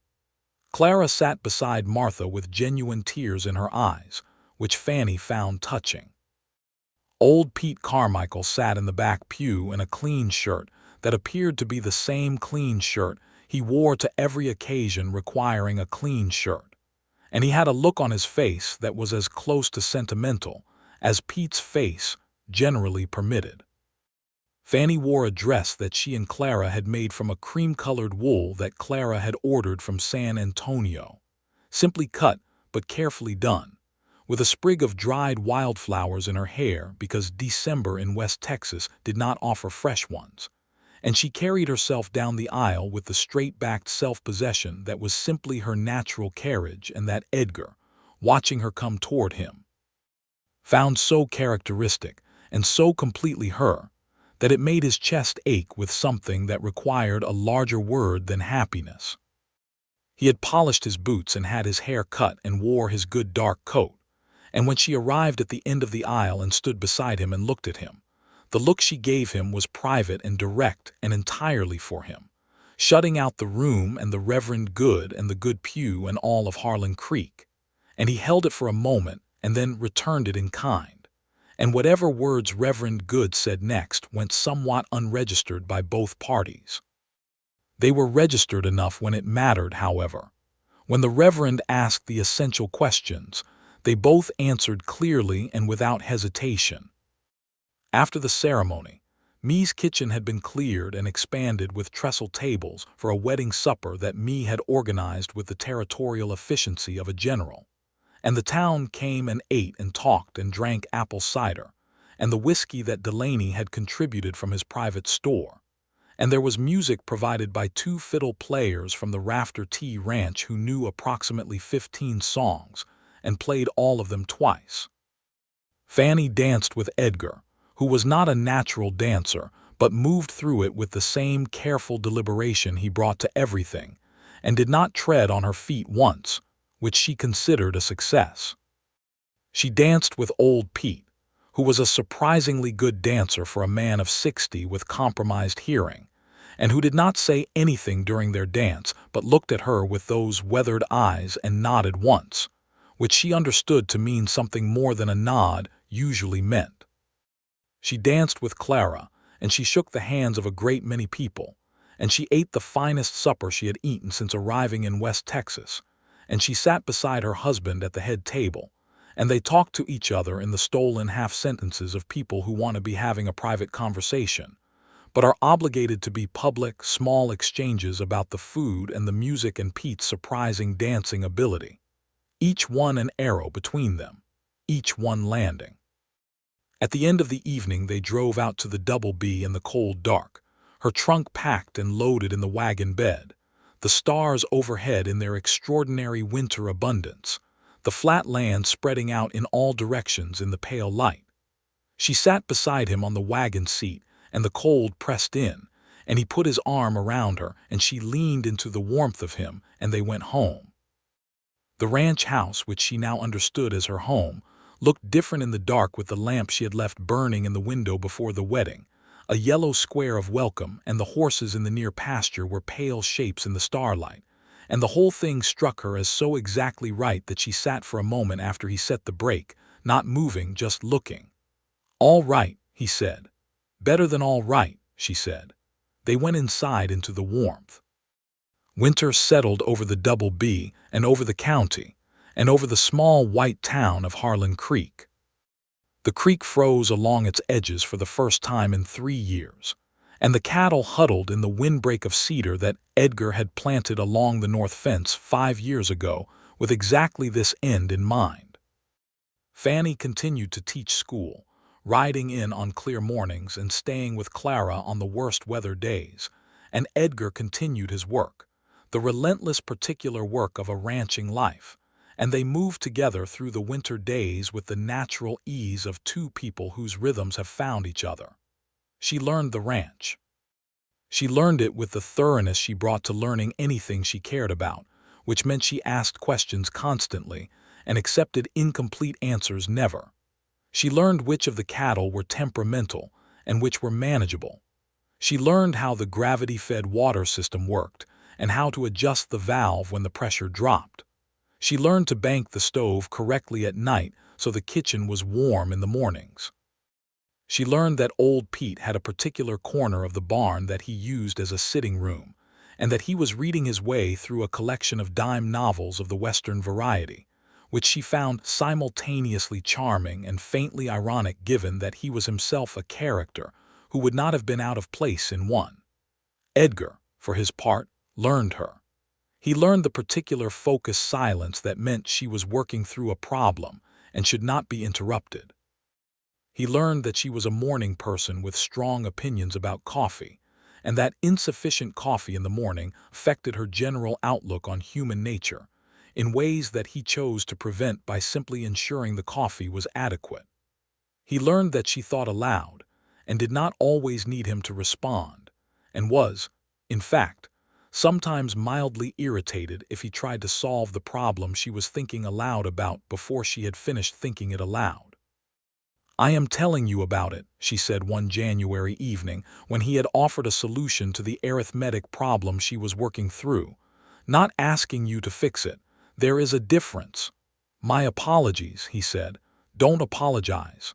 Clara sat beside Martha with genuine tears in her eyes, which Fannie found touching. Old Pete Carmichael sat in the back pew in a clean shirt that appeared to be the same clean shirt he wore to every occasion requiring a clean shirt, and he had a look on his face that was as close to sentimental as Pete's face generally permitted. Fannie wore a dress that she and Clara had made from a cream-colored wool that Clara had ordered from San Antonio, simply cut but carefully done, with a sprig of dried wildflowers in her hair because December in West Texas did not offer fresh ones, and she carried herself down the aisle with the straight-backed self-possession that was simply her natural carriage and that Edgar, watching her come toward him, found so characteristic and so completely her that it made his chest ache with something that required a larger word than happiness. He had polished his boots and had his hair cut and wore his good dark coat, and when she arrived at the end of the aisle and stood beside him and looked at him, the look she gave him was private and direct and entirely for him, shutting out the room and the Reverend Good and the good pew and all of Harlan Creek, and he held it for a moment and then returned it in kind, and whatever words Reverend Good said next went somewhat unregistered by both parties. They were registered enough when it mattered, however. When the Reverend asked the essential questions, They both answered clearly and without hesitation. After the ceremony, Mee's kitchen had been cleared and expanded with trestle tables for a wedding supper that Mee had organized with the territorial efficiency of a general. And the town came and ate and talked and drank apple cider, and the whiskey that Delaney had contributed from his private store. And there was music provided by 2 fiddle players from the Rafter T Ranch who knew approximately 15 songs and played all of them twice. Fannie danced with Edgar, who was not a natural dancer, but moved through it with the same careful deliberation he brought to everything, and did not tread on her feet once, which she considered a success. She danced with old Pete, who was a surprisingly good dancer for a man of 60 with compromised hearing, and who did not say anything during their dance but looked at her with those weathered eyes and nodded once, which she understood to mean something more than a nod usually meant. She danced with Clara, and she shook the hands of a great many people, and she ate the finest supper she had eaten since arriving in West Texas, and she sat beside her husband at the head table, and they talked to each other in the stolen half-sentences of people who want to be having a private conversation, but are obligated to be public, small exchanges about the food and the music and Pete's surprising dancing ability. Each one an arrow between them, each one landing. At the end of the evening they drove out to the Double B in the cold dark, her trunk packed and loaded in the wagon bed, the stars overhead in their extraordinary winter abundance, the flat land spreading out in all directions in the pale light. She sat beside him on the wagon seat, and the cold pressed in, and he put his arm around her, and she leaned into the warmth of him, and they went home. The ranch house, which she now understood as her home, looked different in the dark with the lamp she had left burning in the window before the wedding, a yellow square of welcome, and the horses in the near pasture were pale shapes in the starlight, and the whole thing struck her as so exactly right that she sat for a moment after he set the brake, not moving, just looking. "All right," he said. "Better than all right," she said. They went inside into the warmth. Winter settled over the Double B and over the county, and over the small white town of Harlan Creek. The creek froze along its edges for the first time in 3 years, and the cattle huddled in the windbreak of cedar that Edgar had planted along the north fence 5 years ago with exactly this end in mind. Fannie continued to teach school, riding in on clear mornings and staying with Clara on the worst weather days, and Edgar continued his work, the relentless particular work of a ranching life, and they moved together through the winter days with the natural ease of 2 people whose rhythms have found each other. She learned the ranch. She learned it with the thoroughness she brought to learning anything she cared about, which meant she asked questions constantly and accepted incomplete answers never. She learned which of the cattle were temperamental and which were manageable. She learned how the gravity-fed water system worked and how to adjust the valve when the pressure dropped. She learned to bank the stove correctly at night so the kitchen was warm in the mornings. She learned that old Pete had a particular corner of the barn that he used as a sitting room, and that he was reading his way through a collection of dime novels of the Western variety, which she found simultaneously charming and faintly ironic given that he was himself a character who would not have been out of place in one. Edgar, for his part, learned her. He learned the particular focused silence that meant she was working through a problem and should not be interrupted. He learned that she was a morning person with strong opinions about coffee, and that insufficient coffee in the morning affected her general outlook on human nature, in ways that he chose to prevent by simply ensuring the coffee was adequate. He learned that she thought aloud, and did not always need him to respond, and was, in fact, sometimes mildly irritated if he tried to solve the problem she was thinking aloud about before she had finished thinking it aloud. "I am telling you about it," she said one January evening when he had offered a solution to the arithmetic problem she was working through, "not asking you to fix it. There is a difference." "My apologies," he said. "Don't apologize.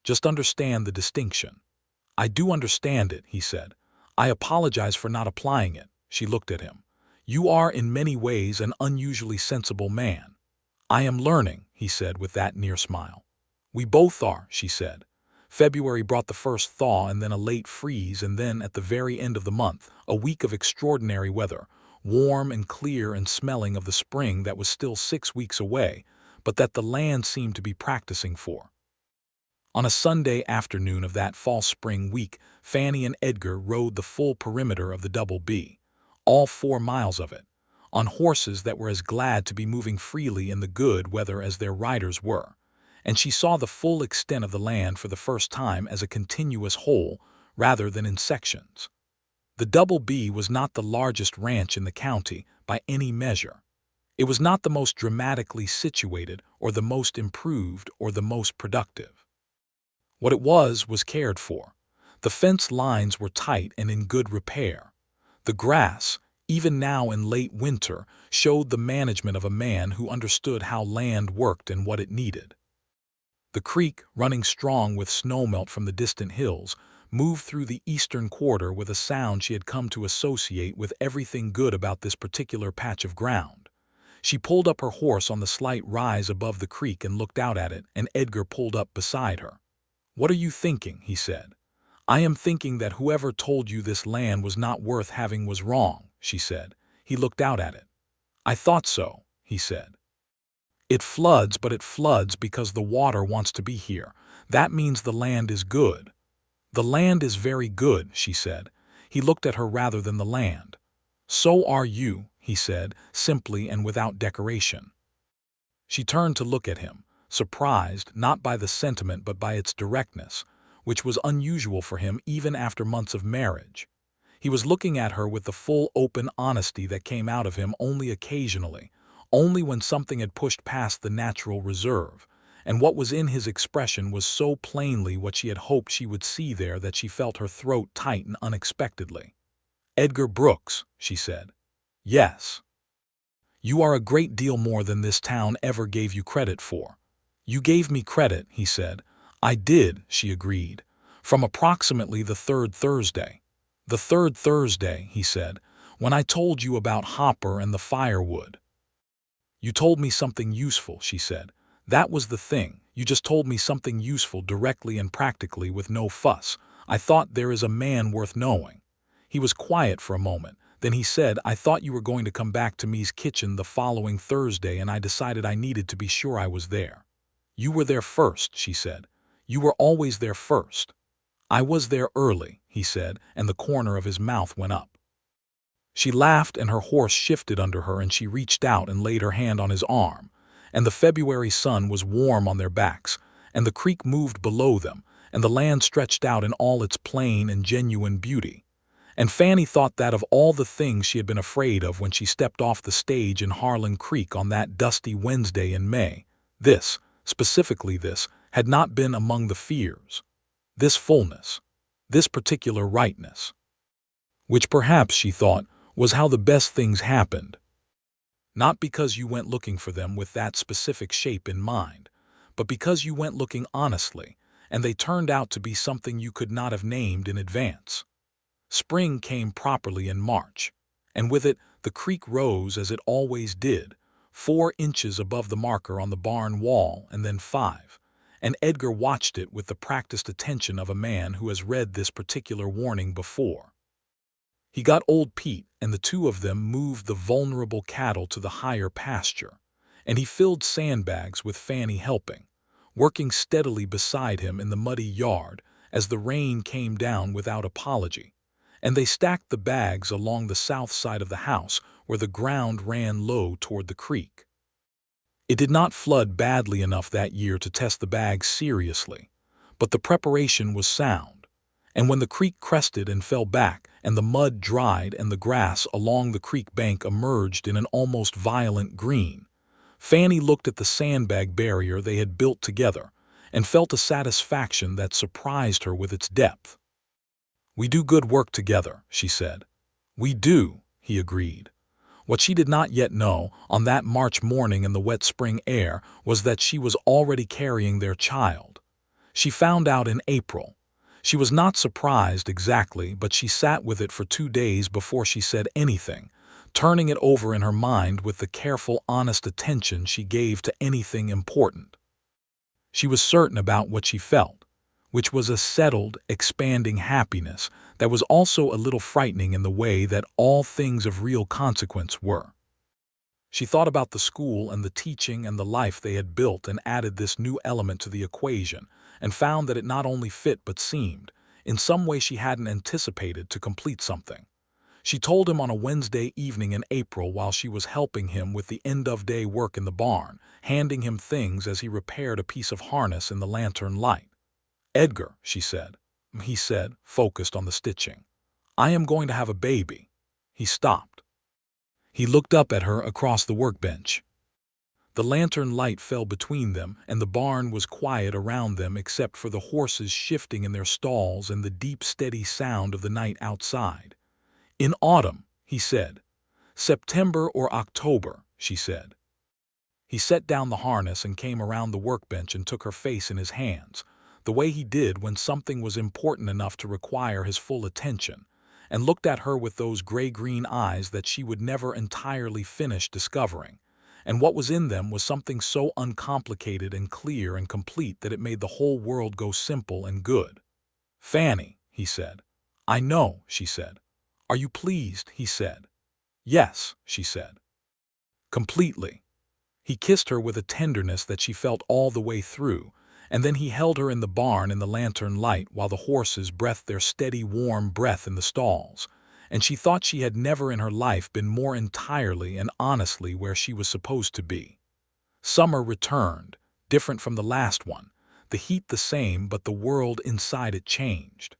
Just understand the distinction." "I do understand it," he said. "I apologize for not applying it." She looked at him. "You are in many ways an unusually sensible man." "I am learning," he said with that near smile. "We both are," she said. February brought the first thaw and then a late freeze, and then, at the very end of the month, a week of extraordinary weather, warm and clear and smelling of the spring that was still 6 weeks away, but that the land seemed to be practicing for. On a Sunday afternoon of that fall spring week, Fannie and Edgar rode the full perimeter of the Double B, all 4 miles of it, on horses that were as glad to be moving freely in the good weather as their riders were, and she saw the full extent of the land for the first time as a continuous whole rather than in sections. The Double B was not the largest ranch in the county by any measure. It was not the most dramatically situated or the most improved or the most productive. What it was cared for. The fence lines were tight and in good repair. The grass, even now in late winter, showed the management of a man who understood how land worked and what it needed. The creek, running strong with snowmelt from the distant hills, moved through the eastern quarter with a sound she had come to associate with everything good about this particular patch of ground. She pulled up her horse on the slight rise above the creek and looked out at it, and Edgar pulled up beside her. "What are you thinking?" he said. "I am thinking that whoever told you this land was not worth having was wrong," she said. He looked out at it. "I thought so," he said. "It floods, but it floods because the water wants to be here. That means the land is good." "The land is very good," she said. He looked at her rather than the land. "So are you," he said, simply and without decoration. She turned to look at him, surprised not by the sentiment but by its directness, which was unusual for him even after months of marriage. He was looking at her with the full open honesty that came out of him only occasionally, only when something had pushed past the natural reserve, and what was in his expression was so plainly what she had hoped she would see there that she felt her throat tighten unexpectedly. "Edgar Brooks," she said. "Yes. You are a great deal more than this town ever gave you credit for." "You gave me credit," he said. "I did," she agreed. "From approximately the 3rd Thursday. "The 3rd Thursday," he said, "when I told you about Hopper and the firewood." "You told me something useful," she said. "That was the thing. You just told me something useful directly and practically with no fuss. I thought there is a man worth knowing." He was quiet for a moment. Then he said, "I thought you were going to come back to me's kitchen the following Thursday, and I decided I needed to be sure I was there." "You were there first," she said. "You were always there first." "I was there early," he said, and the corner of his mouth went up. She laughed, and her horse shifted under her, and she reached out and laid her hand on his arm, and the February sun was warm on their backs, and the creek moved below them, and the land stretched out in all its plain and genuine beauty. And Fannie thought that of all the things she had been afraid of when she stepped off the stage in Harlan Creek on that dusty Wednesday in May, this, specifically this, had not been among the fears. This fullness, this particular rightness, which perhaps, she thought, was how the best things happened. Not because you went looking for them with that specific shape in mind, but because you went looking honestly, and they turned out to be something you could not have named in advance. Spring came properly in March, and with it the creek rose as it always did, 4 inches above the marker on the barn wall, and then 5, and Edgar watched it with the practiced attention of a man who has read this particular warning before. He got old Pete, and the two of them moved the vulnerable cattle to the higher pasture, and he filled sandbags with Fannie helping, working steadily beside him in the muddy yard as the rain came down without apology, and they stacked the bags along the south side of the house where the ground ran low toward the creek. It did not flood badly enough that year to test the bags seriously, but the preparation was sound, and when the creek crested and fell back, and the mud dried and the grass along the creek bank emerged in an almost violent green, Fannie looked at the sandbag barrier they had built together and felt a satisfaction that surprised her with its depth. "We do good work together," she said. "We do," he agreed. What she did not yet know, on that March morning in the wet spring air, was that she was already carrying their child. She found out in April. She was not surprised exactly, but she sat with it for 2 days before she said anything, turning it over in her mind with the careful, honest attention she gave to anything important. She was certain about what she felt, which was a settled, expanding happiness that was also a little frightening in the way that all things of real consequence were. She thought about the school and the teaching and the life they had built and added this new element to the equation, and found that it not only fit but seemed, in some way she hadn't anticipated, to complete something. She told him on a Wednesday evening in April while she was helping him with the end-of-day work in the barn, handing him things as he repaired a piece of harness in the lantern light. "Edgar," she said. He said, focused on the stitching. "I am going to have a baby." He stopped. He looked up at her across the workbench. The lantern light fell between them, and the barn was quiet around them except for the horses shifting in their stalls and the deep, steady sound of the night outside. "In autumn," he said. "September or October," she said. He set down the harness and came around the workbench and took her face in his hands, the way he did when something was important enough to require his full attention, and looked at her with those gray-green eyes that she would never entirely finish discovering, and what was in them was something so uncomplicated and clear and complete that it made the whole world go simple and good. "Fannie," he said. "I know," she said. "Are you pleased?" he said. "Yes," she said. "Completely." He kissed her with a tenderness that she felt all the way through, and then he held her in the barn in the lantern light while the horses breathed their steady, warm breath in the stalls, and she thought she had never in her life been more entirely and honestly where she was supposed to be. Summer returned, different from the last one, the heat the same, but the world inside it changed.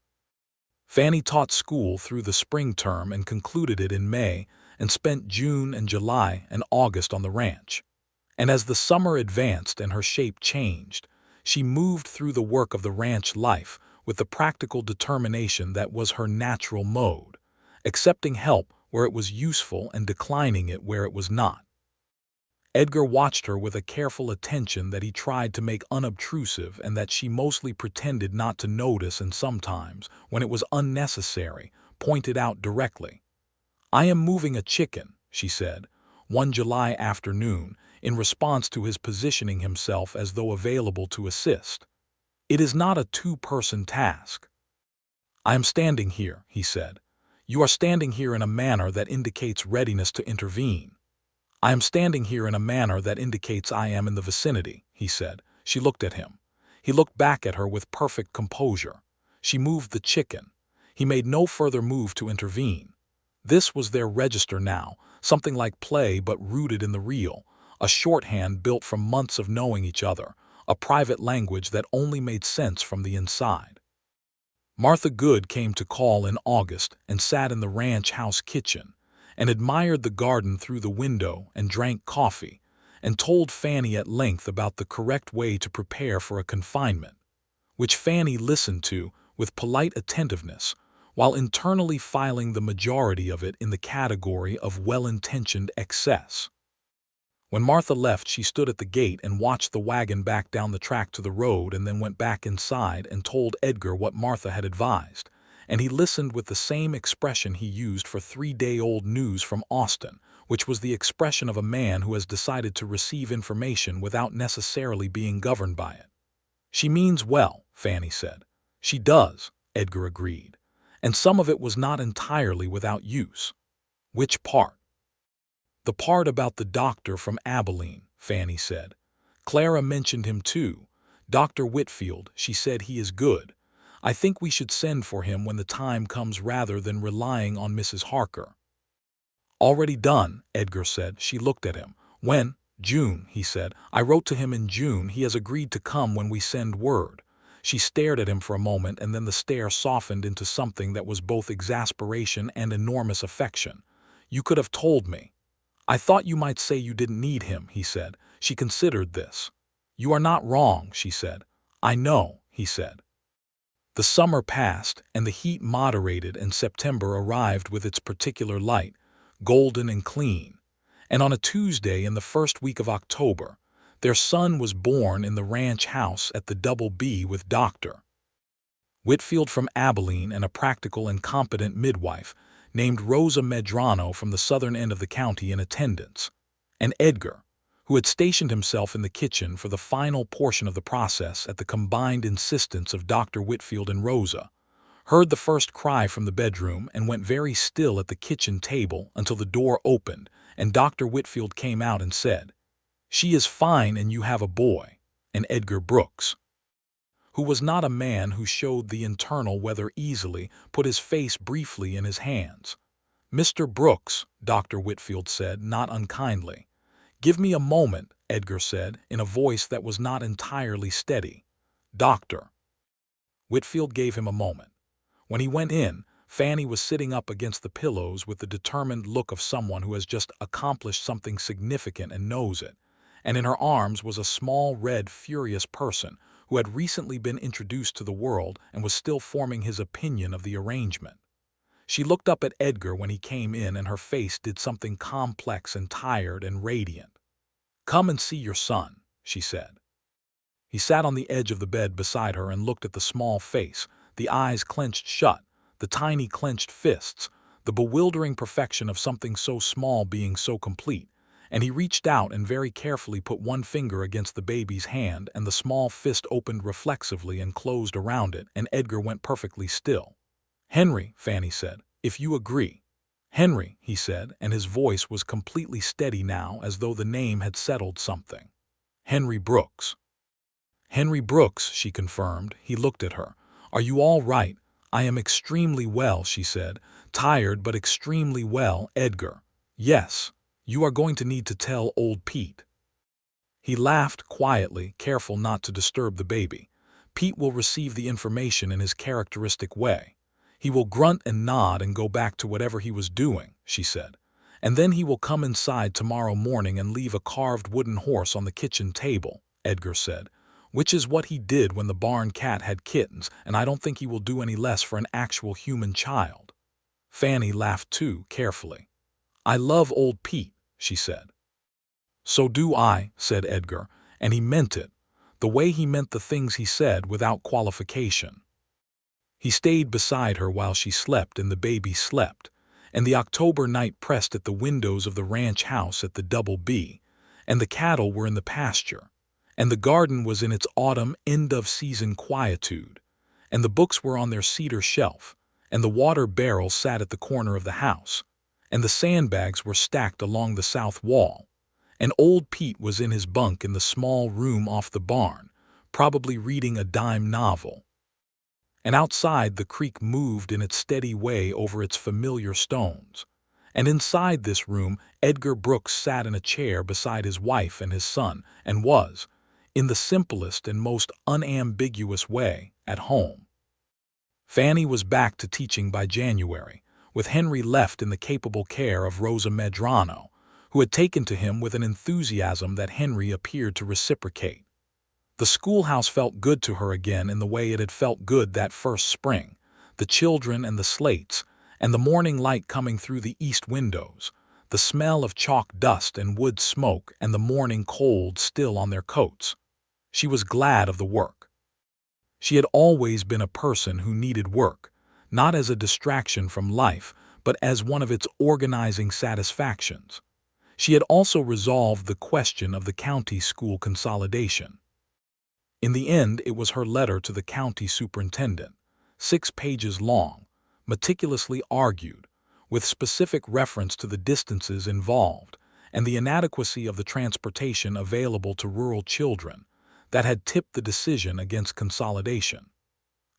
Fannie taught school through the spring term and concluded it in May, and spent June and July and August on the ranch. And as the summer advanced and her shape changed, she moved through the work of the ranch life with the practical determination that was her natural mode, accepting help where it was useful and declining it where it was not. Edgar watched her with a careful attention that he tried to make unobtrusive and that she mostly pretended not to notice, and sometimes, when it was unnecessary, pointed out directly. "I am moving a chicken," she said, one July afternoon, in response to his positioning himself as though available to assist. "It is not a two-person task." "I am standing here," he said. "You are standing here in a manner that indicates readiness to intervene." "I am standing here in a manner that indicates I am in the vicinity," he said. She looked at him. He looked back at her with perfect composure. She moved the chicken. He made no further move to intervene. This was their register now, something like play but rooted in the real, a shorthand built from months of knowing each other, a private language that only made sense from the inside. Martha Good came to call in August and sat in the ranch house kitchen, and admired the garden through the window and drank coffee, and told Fannie at length about the correct way to prepare for a confinement, which Fannie listened to with polite attentiveness, while internally filing the majority of it in the category of well-intentioned excess. When Martha left, she stood at the gate and watched the wagon back down the track to the road, and then went back inside and told Edgar what Martha had advised, and he listened with the same expression he used for 3-day-old news from Austin, which was the expression of a man who has decided to receive information without necessarily being governed by it. "She means well," Fannie said. "She does," Edgar agreed, "and some of it was not entirely without use." "Which part?" "The part about the doctor from Abilene," Fannie said. "Clara mentioned him too. Dr. Whitfield, she said he is good. I think we should send for him when the time comes rather than relying on Mrs. Harker." "Already done," Edgar said. She looked at him. "When?" "June," he said. "I wrote to him in June. He has agreed to come when we send word." She stared at him for a moment, and then the stare softened into something that was both exasperation and enormous affection. "You could have told me." "I thought you might say you didn't need him," he said. She considered this. "You are not wrong," she said. "I know," he said. The summer passed, and the heat moderated, and September arrived with its particular light, golden and clean. And on a Tuesday in the first week of October, their son was born in the ranch house at the Double B with Dr. Whitfield from Abilene and a practical and competent midwife, named Rosa Medrano from the southern end of the county in attendance, and Edgar, who had stationed himself in the kitchen for the final portion of the process at the combined insistence of Dr. Whitfield and Rosa, heard the first cry from the bedroom and went very still at the kitchen table until the door opened and Dr. Whitfield came out and said, "She is fine and you have a boy," and Edgar Brooks, who was not a man who showed the internal weather easily, put his face briefly in his hands. "Mr. Brooks," Dr. Whitfield said, not unkindly. "Give me a moment," Edgar said, in a voice that was not entirely steady. "Doctor." Whitfield gave him a moment. When he went in, Fannie was sitting up against the pillows with the determined look of someone who has just accomplished something significant and knows it, and in her arms was a small, red, furious person who had recently been introduced to the world and was still forming his opinion of the arrangement. She looked up at Edgar when he came in and her face did something complex and tired and radiant. "Come and see your son," she said. He sat on the edge of the bed beside her and looked at the small face, the eyes clenched shut, the tiny clenched fists, the bewildering perfection of something so small being so complete, and he reached out and very carefully put one finger against the baby's hand and the small fist opened reflexively and closed around it and Edgar went perfectly still. "Henry," Fannie said, "if you agree." "Henry," he said, and his voice was completely steady now as though the name had settled something. "Henry Brooks." "Henry Brooks," she confirmed. He looked at her. "Are you all right?" "I am extremely well," she said. "Tired, but extremely well, Edgar." "Yes. You are going to need to tell old Pete." He laughed quietly, careful not to disturb the baby. "Pete will receive the information in his characteristic way. He will grunt and nod and go back to whatever he was doing," she said. "And then he will come inside tomorrow morning and leave a carved wooden horse on the kitchen table," Edgar said. "Which is what he did when the barn cat had kittens, and I don't think he will do any less for an actual human child." Fannie laughed too, carefully. "I love old Pete," she said. "So do I," said Edgar, and he meant it, the way he meant the things he said without qualification. He stayed beside her while she slept and the baby slept, and the October night pressed at the windows of the ranch house at the Double B, and the cattle were in the pasture, and the garden was in its autumn end-of-season quietude, and the books were on their cedar shelf, and the water barrel sat at the corner of the house, and the sandbags were stacked along the south wall, and old Pete was in his bunk in the small room off the barn, probably reading a dime novel. And outside the creek moved in its steady way over its familiar stones, and inside this room Edgar Brooks sat in a chair beside his wife and his son and was, in the simplest and most unambiguous way, at home. Fannie was back to teaching by January, with Henry left in the capable care of Rosa Medrano, who had taken to him with an enthusiasm that Henry appeared to reciprocate. The schoolhouse felt good to her again in the way it had felt good that first spring, the children and the slates, and the morning light coming through the east windows, the smell of chalk dust and wood smoke and the morning cold still on their coats. She was glad of the work. She had always been a person who needed work, not as a distraction from life, but as one of its organizing satisfactions. She had also resolved the question of the county school consolidation. In the end, it was her letter to the county superintendent, 6 pages long, meticulously argued, with specific reference to the distances involved and the inadequacy of the transportation available to rural children, that had tipped the decision against consolidation.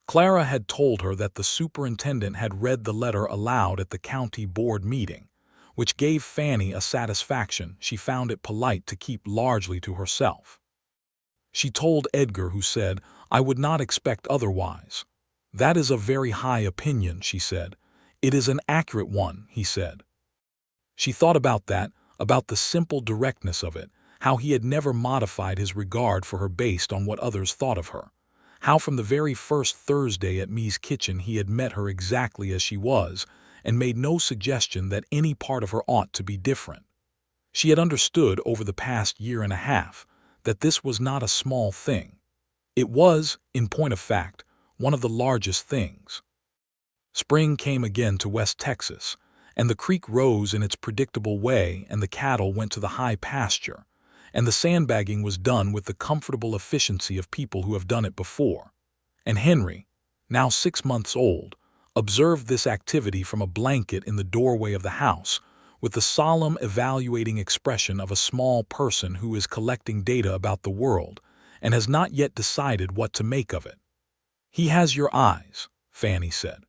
Clara had told her that the superintendent had read the letter aloud at the county board meeting, which gave Fannie a satisfaction she found it polite to keep largely to herself. She told Edgar, who said, "I would not expect otherwise." "That is a very high opinion," she said. "It is an accurate one," he said. She thought about that, about the simple directness of it, how he had never modified his regard for her based on what others thought of her, how from the very first Thursday at Me's kitchen he had met her exactly as she was and made no suggestion that any part of her ought to be different. She had understood over the past year and a half that this was not a small thing. It was, in point of fact, one of the largest things. Spring came again to West Texas, and the creek rose in its predictable way, and the cattle went to the high pasture, and the sandbagging was done with the comfortable efficiency of people who have done it before. And Henry, now 6 months old, observed this activity from a blanket in the doorway of the house, with the solemn, evaluating expression of a small person who is collecting data about the world and has not yet decided what to make of it. "He has your eyes," Fannie said.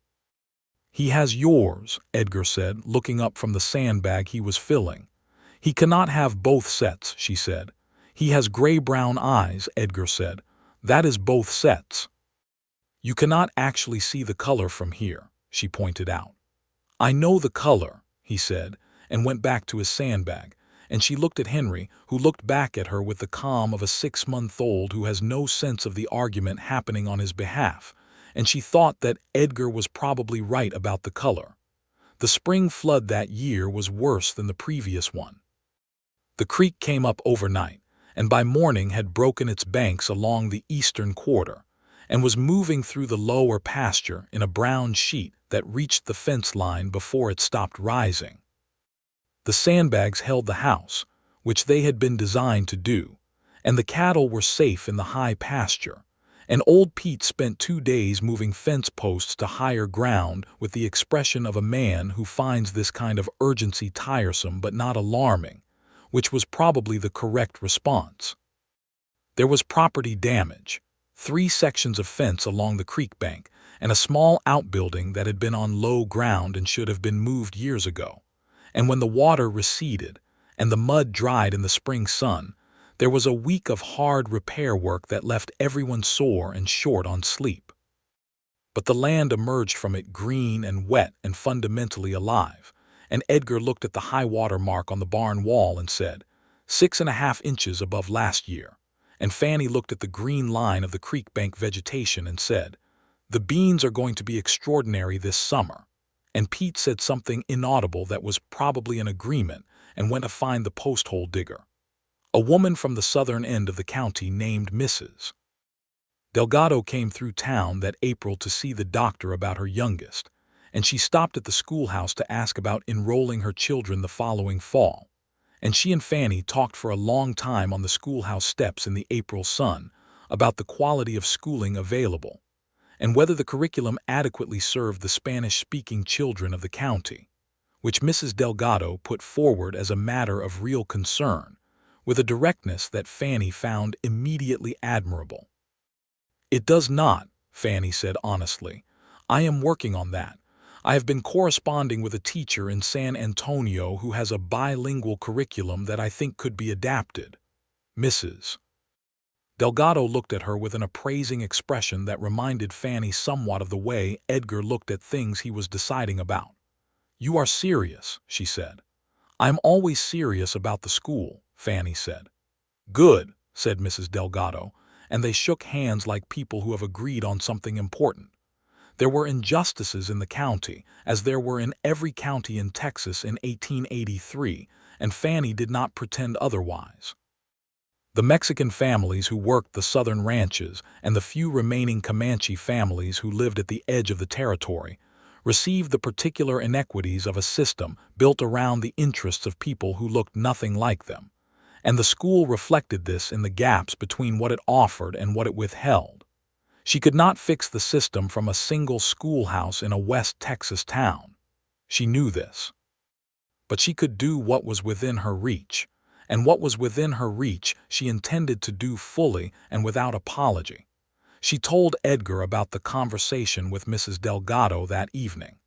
"He has yours," Edgar said, looking up from the sandbag he was filling. "He cannot have both sets," she said. "He has gray-brown eyes," Edgar said. "That is both sets." "You cannot actually see the color from here," she pointed out. "I know the color," he said, and went back to his sandbag, and she looked at Henry, who looked back at her with the calm of a 6-month-old who has no sense of the argument happening on his behalf, and she thought that Edgar was probably right about the color. The spring flood that year was worse than the previous one. The creek came up overnight, and by morning had broken its banks along the eastern quarter, and was moving through the lower pasture in a brown sheet that reached the fence line before it stopped rising. The sandbags held the house, which they had been designed to do, and the cattle were safe in the high pasture, and old Pete spent 2 days moving fence posts to higher ground with the expression of a man who finds this kind of urgency tiresome but not alarming, which was probably the correct response. There was property damage, 3 sections of fence along the creek bank, and a small outbuilding that had been on low ground and should have been moved years ago. And when the water receded and the mud dried in the spring sun, there was a week of hard repair work that left everyone sore and short on sleep. But the land emerged from it green and wet and fundamentally alive, and Edgar looked at the high water mark on the barn wall and said, 6.5 inches above last year. And Fannie looked at the green line of the creek bank vegetation and said, "The beans are going to be extraordinary this summer." And Pete said something inaudible that was probably an agreement and went to find the post-hole digger, a woman from the southern end of the county named Mrs. Delgado came through town that April to see the doctor about her youngest, and she stopped at the schoolhouse to ask about enrolling her children the following fall. And she and Fannie talked for a long time on the schoolhouse steps in the April sun about the quality of schooling available, and whether the curriculum adequately served the Spanish-speaking children of the county, which Mrs. Delgado put forward as a matter of real concern, with a directness that Fannie found immediately admirable. "It does not," Fannie said honestly. "I am working on that. I have been corresponding with a teacher in San Antonio who has a bilingual curriculum that I think could be adapted." Mrs. Delgado looked at her with an appraising expression that reminded Fannie somewhat of the way Edgar looked at things he was deciding about. "You are serious," she said. "I am always serious about the school," Fannie said. "Good," said Mrs. Delgado, and they shook hands like people who have agreed on something important. There were injustices in the county, as there were in every county in Texas in 1883, and Fannie did not pretend otherwise. The Mexican families who worked the southern ranches and the few remaining Comanche families who lived at the edge of the territory received the particular inequities of a system built around the interests of people who looked nothing like them, and the school reflected this in the gaps between what it offered and what it withheld. She could not fix the system from a single schoolhouse in a West Texas town. She knew this. But she could do what was within her reach, and what was within her reach she intended to do fully and without apology. She told Edgar about the conversation with Mrs. Delgado that evening.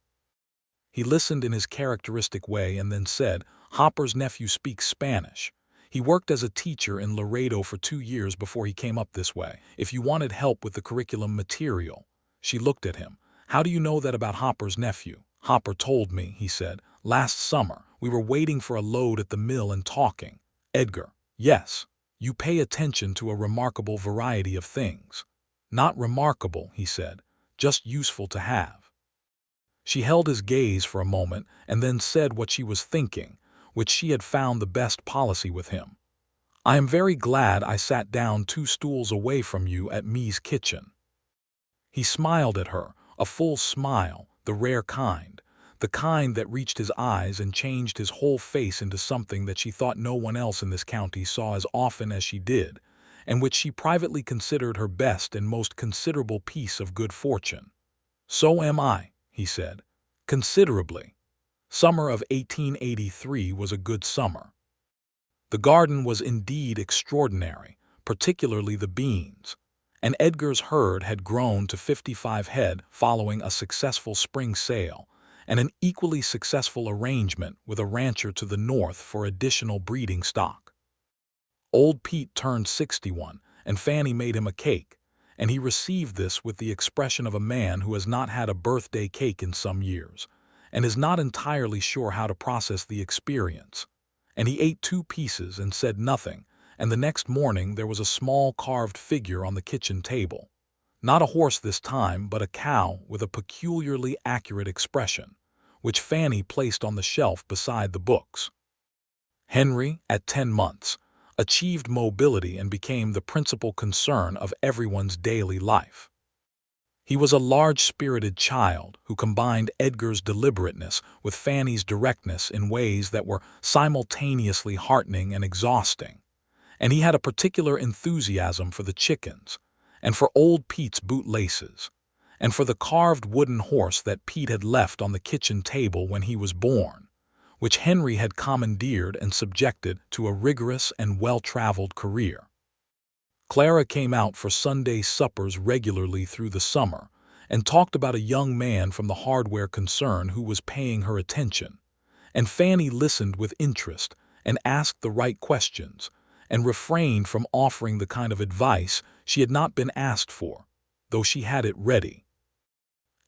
He listened in his characteristic way and then said, "Hopper's nephew speaks Spanish. He worked as a teacher in Laredo for 2 years before he came up this way. If you wanted help with the curriculum material." She looked at him. "How do you know that about Hopper's nephew?" "Hopper told me," he said. "Last summer, we were waiting for a load at the mill and talking." Edgar: "Yes, you pay attention to a remarkable variety of things." "Not remarkable," he said, "just useful to have." She held his gaze for a moment and then said what she was thinking, which she had found the best policy with him. "I am very glad I sat down 2 stools away from you at Me's kitchen." He smiled at her, a full smile, the rare kind, the kind that reached his eyes and changed his whole face into something that she thought no one else in this county saw as often as she did, and which she privately considered her best and most considerable piece of good fortune. "So am I," he said, "considerably. Summer of 1883 was a good summer." The garden was indeed extraordinary, particularly the beans, and Edgar's herd had grown to 55 head following a successful spring sale and an equally successful arrangement with a rancher to the north for additional breeding stock. Old Pete turned 61, and Fannie made him a cake, and he received this with the expression of a man who has not had a birthday cake in some years, and is not entirely sure how to process the experience. And he ate 2 pieces and said nothing, and the next morning there was a small carved figure on the kitchen table. Not a horse this time, but a cow with a peculiarly accurate expression, which Fannie placed on the shelf beside the books. Henry, at 10 months, achieved mobility and became the principal concern of everyone's daily life. He was a large-spirited child who combined Edgar's deliberateness with Fanny's directness in ways that were simultaneously heartening and exhausting, and he had a particular enthusiasm for the chickens, and for old Pete's bootlaces, and for the carved wooden horse that Pete had left on the kitchen table when he was born, which Henry had commandeered and subjected to a rigorous and well-traveled career. Clara came out for Sunday suppers regularly through the summer and talked about a young man from the hardware concern who was paying her attention, and Fanny listened with interest and asked the right questions and refrained from offering the kind of advice she had not been asked for, though she had it ready.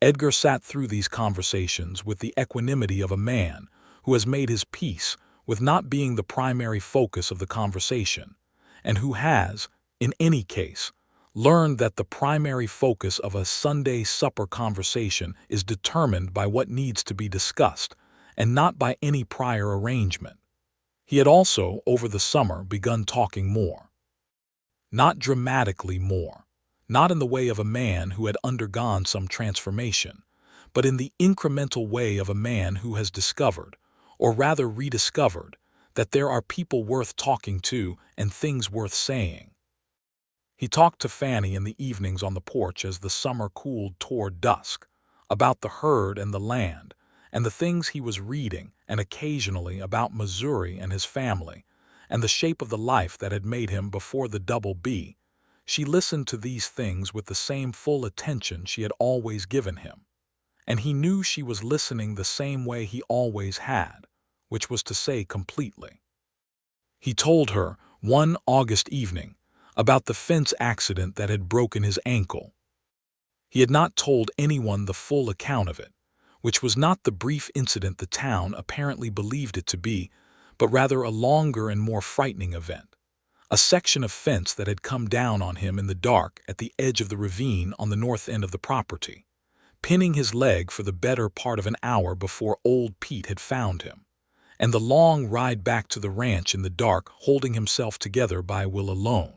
Edgar sat through these conversations with the equanimity of a man who has made his peace with not being the primary focus of the conversation, and who has, in any case, learned that the primary focus of a Sunday supper conversation is determined by what needs to be discussed, and not by any prior arrangement. He had also, over the summer, begun talking more. Not dramatically more, not in the way of a man who had undergone some transformation, but in the incremental way of a man who has discovered, or rather rediscovered, that there are people worth talking to and things worth saying. He talked to Fanny in the evenings on the porch as the summer cooled toward dusk, about the herd and the land, and the things he was reading, and occasionally about Missouri and his family, and the shape of the life that had made him before the double B. She listened to these things with the same full attention she had always given him, and he knew she was listening the same way he always had, which was to say completely. He told her, one August evening, about the fence accident that had broken his ankle. He had not told anyone the full account of it, which was not the brief incident the town apparently believed it to be, but rather a longer and more frightening event, a section of fence that had come down on him in the dark at the edge of the ravine on the north end of the property, pinning his leg for the better part of an hour before old Pete had found him, and the long ride back to the ranch in the dark holding himself together by will alone.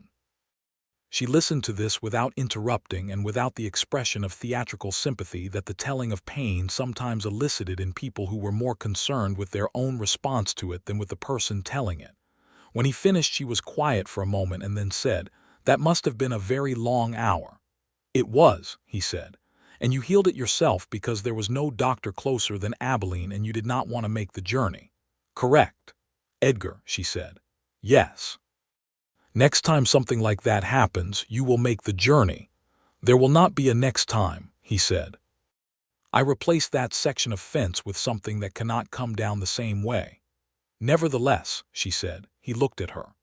She listened to this without interrupting and without the expression of theatrical sympathy that the telling of pain sometimes elicited in people who were more concerned with their own response to it than with the person telling it. When he finished, she was quiet for a moment and then said, "That must have been a very long hour." "It was," he said, "and you healed it yourself because there was no doctor closer than Abilene and you did not want to make the journey." "Correct, Edgar," she said. "Yes. Next time something like that happens, you will make the journey." "There will not be a next time," he said. "I replaced that section of fence with something that cannot come down the same way." "Nevertheless," she said. He looked at her.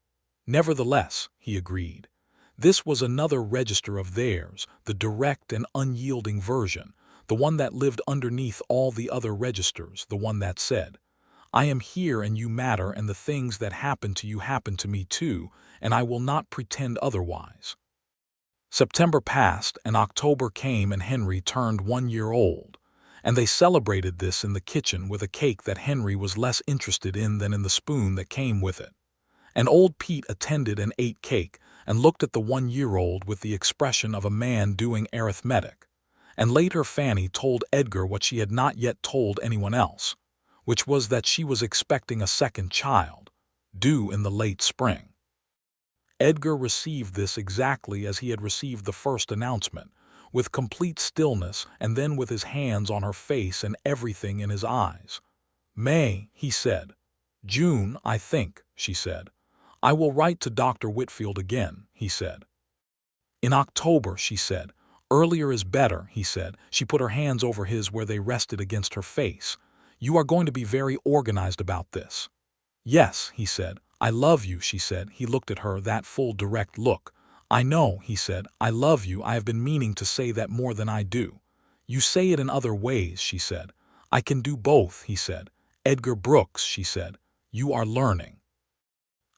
"Nevertheless," he agreed. This was another register of theirs, the direct and unyielding version, the one that lived underneath all the other registers, the one that said, "I am here and you matter, and the things that happen to you happen to me too, and I will not pretend otherwise." September passed and October came and Henry turned 1 year old, and they celebrated this in the kitchen with a cake that Henry was less interested in than in the spoon that came with it. And old Pete attended and ate cake and looked at the 1-year-old with the expression of a man doing arithmetic, And later Fannie told Edgar what she had not yet told anyone else, which was that she was expecting a second child, due in the late spring. Edgar received this exactly as he had received the first announcement, with complete stillness and then with his hands on her face and everything in his eyes. "May," he said. "June, I think," she said. "I will write to Dr. Whitfield again," he said. "In October," she said. "Earlier is better," he said. She put her hands over his where they rested against her face. "You are going to be very organized about this." "Yes," he said. "I love you," she said. He looked at her, that full, direct look. "I know," he said. "I love you. I have been meaning to say that more than I do." "You say it in other ways," she said. "I can do both," he said. "Edgar Brooks," she said. "You are learning."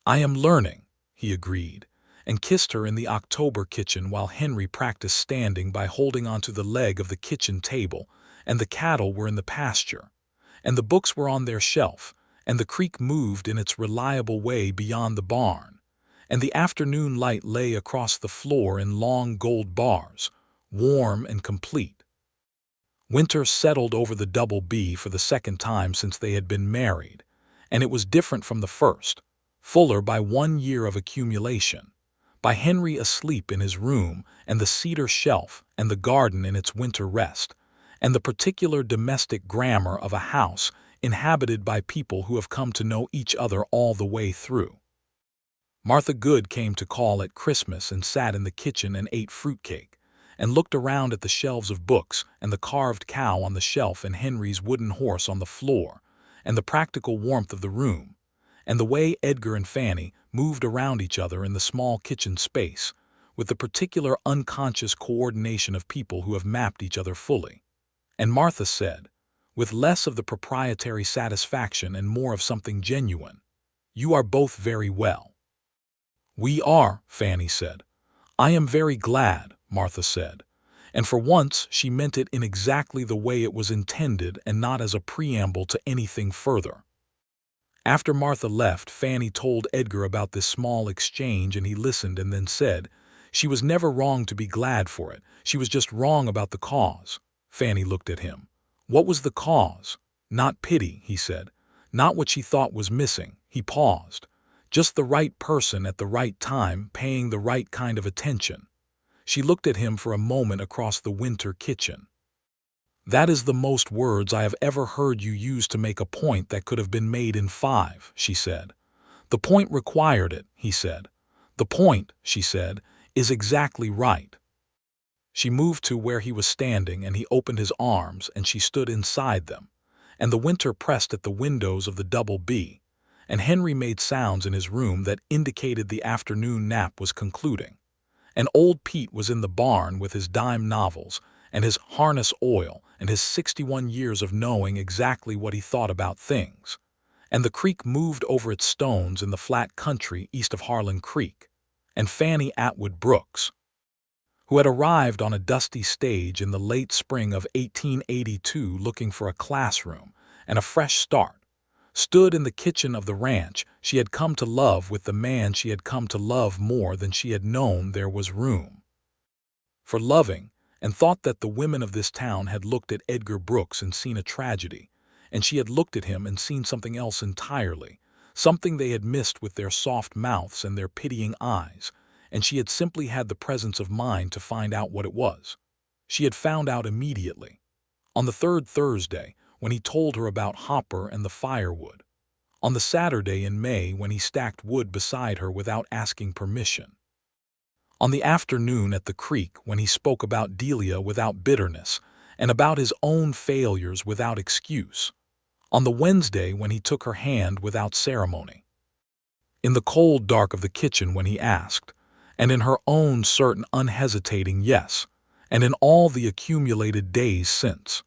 "I am learning," he agreed, and kissed her in the October kitchen while Henry practiced standing by holding onto the leg of the kitchen table, and the cattle were in the pasture, and the books were on their shelf, and the creek moved in its reliable way beyond the barn, and the afternoon light lay across the floor in long gold bars, warm and complete. Winter settled over the Double B for the second time since they had been married, and it was different from the first, fuller by 1 year of accumulation, by Henry asleep in his room, and the cedar shelf, and the garden in its winter rest, and the particular domestic grammar of a house inhabited by people who have come to know each other all the way through. Martha Good came to call at Christmas and sat in the kitchen and ate fruitcake, and looked around at the shelves of books and the carved cow on the shelf and Henry's wooden horse on the floor, and the practical warmth of the room, and the way Edgar and Fannie moved around each other in the small kitchen space, with the particular unconscious coordination of people who have mapped each other fully. And Martha said, with less of the proprietary satisfaction and more of something genuine, "You are both very well." "We are," Fannie said. "I am very glad," Martha said, and for once she meant it in exactly the way it was intended and not as a preamble to anything further. After Martha left, Fannie told Edgar about this small exchange, and he listened and then said, "She was never wrong to be glad for it. She was just wrong about the cause." Fannie looked at him. "What was the cause?" "Not pity," he said. "Not what she thought was missing." He paused. "Just the right person at the right time, paying the right kind of attention." She looked at him for a moment across the winter kitchen. "That is the most words I have ever heard you use to make a point that could have been made in 5, she said. "The point required it," he said. "The point," she said, "is exactly right." She moved to where he was standing, and he opened his arms, and she stood inside them, and the winter pressed at the windows of the Double B, and Henry made sounds in his room that indicated the afternoon nap was concluding. And old Pete was in the barn with his dime novels and his harness oil and his 61 years of knowing exactly what he thought about things. And the creek moved over its stones in the flat country east of Harlan Creek. And Fannie Atwood Brooks, who had arrived on a dusty stage in the late spring of 1882 looking for a classroom and a fresh start, stood in the kitchen of the ranch she had come to love with the man she had come to love more than she had known there was room for loving, and thought that the women of this town had looked at Edgar Brooks and seen a tragedy, and she had looked at him and seen something else entirely, something they had missed with their soft mouths and their pitying eyes, and she had simply had the presence of mind to find out what it was. She had found out immediately, on the third Thursday, when he told her about Hopper and the firewood, on the Saturday in May when he stacked wood beside her without asking permission, on the afternoon at the creek when he spoke about Delia without bitterness and about his own failures without excuse, on the Wednesday when he took her hand without ceremony, in the cold dark of the kitchen when he asked, and in her own certain unhesitating yes, and in all the accumulated days since.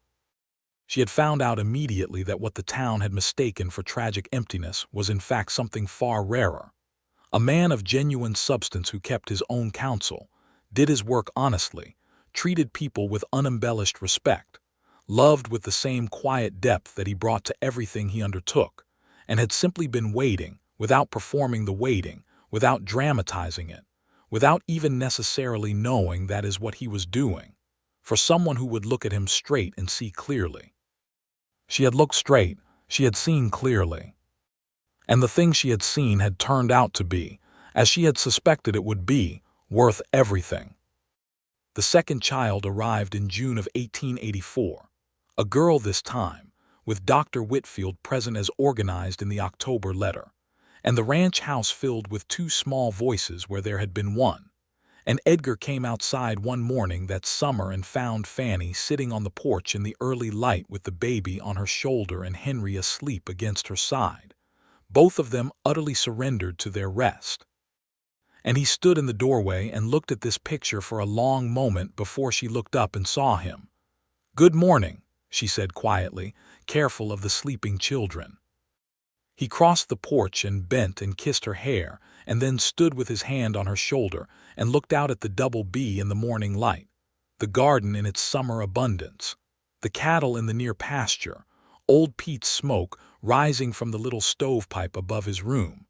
She had found out immediately that what the town had mistaken for tragic emptiness was in fact something far rarer. A man of genuine substance who kept his own counsel, did his work honestly, treated people with unembellished respect, loved with the same quiet depth that he brought to everything he undertook, and had simply been waiting, without performing the waiting, without dramatizing it, without even necessarily knowing that is what he was doing, for someone who would look at him straight and see clearly. She had looked straight, she had seen clearly. And the thing she had seen had turned out to be, as she had suspected it would be, worth everything. The second child arrived in June of 1884, a girl this time, with Dr. Whitfield present as organized in the October letter, and the ranch house filled with two small voices where there had been one. And Edgar came outside one morning that summer and found Fannie sitting on the porch in the early light with the baby on her shoulder and Henry asleep against her side, both of them utterly surrendered to their rest. And he stood in the doorway and looked at this picture for a long moment before she looked up and saw him. "Good morning," she said quietly, careful of the sleeping children. He crossed the porch and bent and kissed her hair, and then stood with his hand on her shoulder and looked out at the double B in the morning light, the garden in its summer abundance, the cattle in the near pasture, old Pete's smoke rising from the little stovepipe above his room,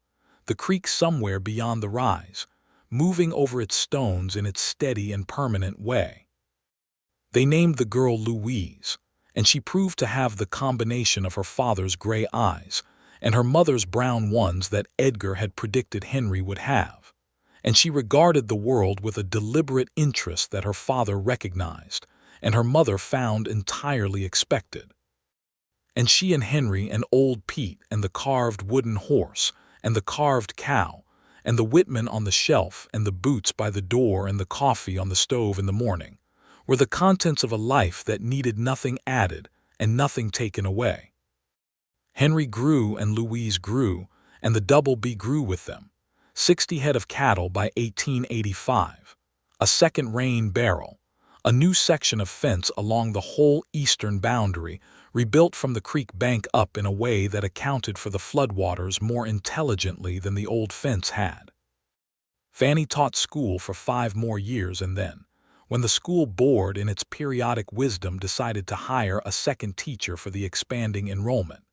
the creek somewhere beyond the rise, moving over its stones in its steady and permanent way. They named the girl Louise, and she proved to have the combination of her father's gray eyes and her mother's brown ones that Edgar had predicted Henry would have, and she regarded the world with a deliberate interest that her father recognized and her mother found entirely expected. And she and Henry and old Pete and the carved wooden horse and the carved cow and the Whitman on the shelf and the boots by the door and the coffee on the stove in the morning were the contents of a life that needed nothing added and nothing taken away. Henry grew and Louise grew, and the double B grew with them. 60 head of cattle by 1885, a second rain barrel, a new section of fence along the whole eastern boundary, rebuilt from the creek bank up in a way that accounted for the floodwaters more intelligently than the old fence had. Fannie taught school for 5 more years, and then, when the school board in its periodic wisdom decided to hire a second teacher for the expanding enrollment,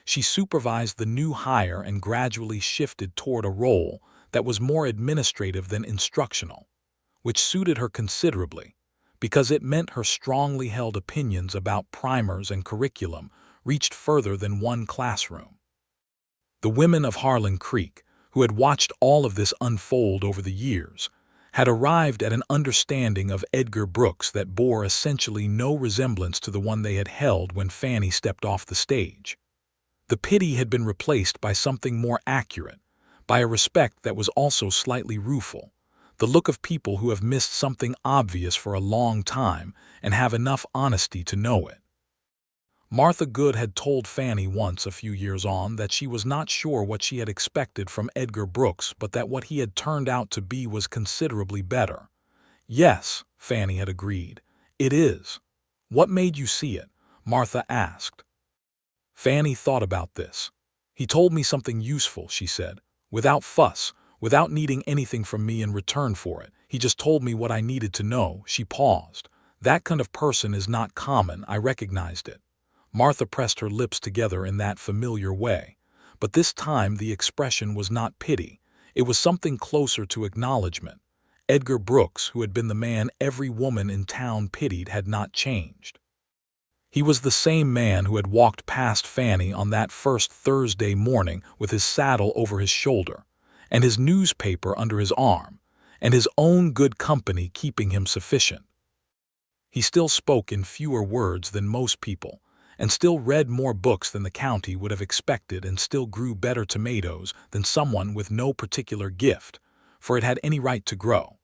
she supervised the new hire and gradually shifted toward a role that was more administrative than instructional, which suited her considerably, because it meant her strongly held opinions about primers and curriculum reached further than one classroom. The women of Harlan Creek, who had watched all of this unfold over the years, had arrived at an understanding of Edgar Brooks that bore essentially no resemblance to the one they had held when Fannie stepped off the stage. The pity had been replaced by something more accurate, by a respect that was also slightly rueful, the look of people who have missed something obvious for a long time and have enough honesty to know it. Martha Good had told Fannie once a few years on that she was not sure what she had expected from Edgar Brooks, but that what he had turned out to be was considerably better. "Yes," Fannie had agreed, "it is." "What made you see it?" Martha asked. Fannie thought about this. "He told me something useful," she said, "without fuss, without needing anything from me in return for it. He just told me what I needed to know." She paused. "That kind of person is not common, I recognized it." Martha pressed her lips together in that familiar way, but this time the expression was not pity. It was something closer to acknowledgement. Edgar Brooks, who had been the man every woman in town pitied, had not changed. He was the same man who had walked past Fannie on that first Thursday morning with his saddle over his shoulder, and his newspaper under his arm, and his own good company keeping him sufficient. He still spoke in fewer words than most people, and still read more books than the county would have expected, and still grew better tomatoes than someone with no particular gift, for it had any right to grow.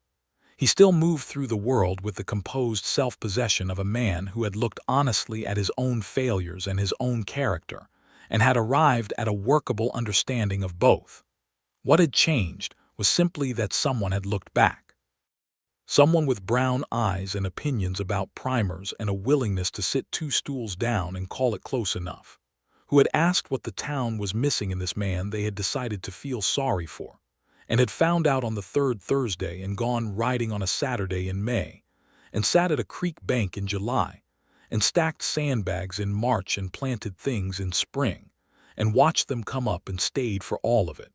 He still moved through the world with the composed self-possession of a man who had looked honestly at his own failures and his own character, and had arrived at a workable understanding of both. What had changed was simply that someone had looked back. Someone with brown eyes and opinions about primers and a willingness to sit 2 stools down and call it close enough, who had asked what the town was missing in this man they had decided to feel sorry for, and had found out on the 3rd Thursday and gone riding on a Saturday in May, and sat at a creek bank in July, and stacked sandbags in March and planted things in spring, and watched them come up and stayed for all of it.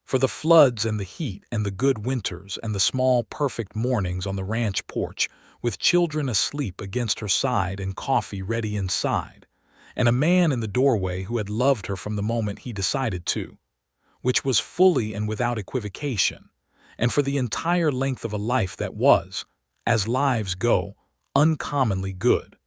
For the floods and the heat and the good winters and the small perfect mornings on the ranch porch with children asleep against her side and coffee ready inside, and a man in the doorway who had loved her from the moment he decided to, which was fully and without equivocation, and for the entire length of a life that was, as lives go, uncommonly good.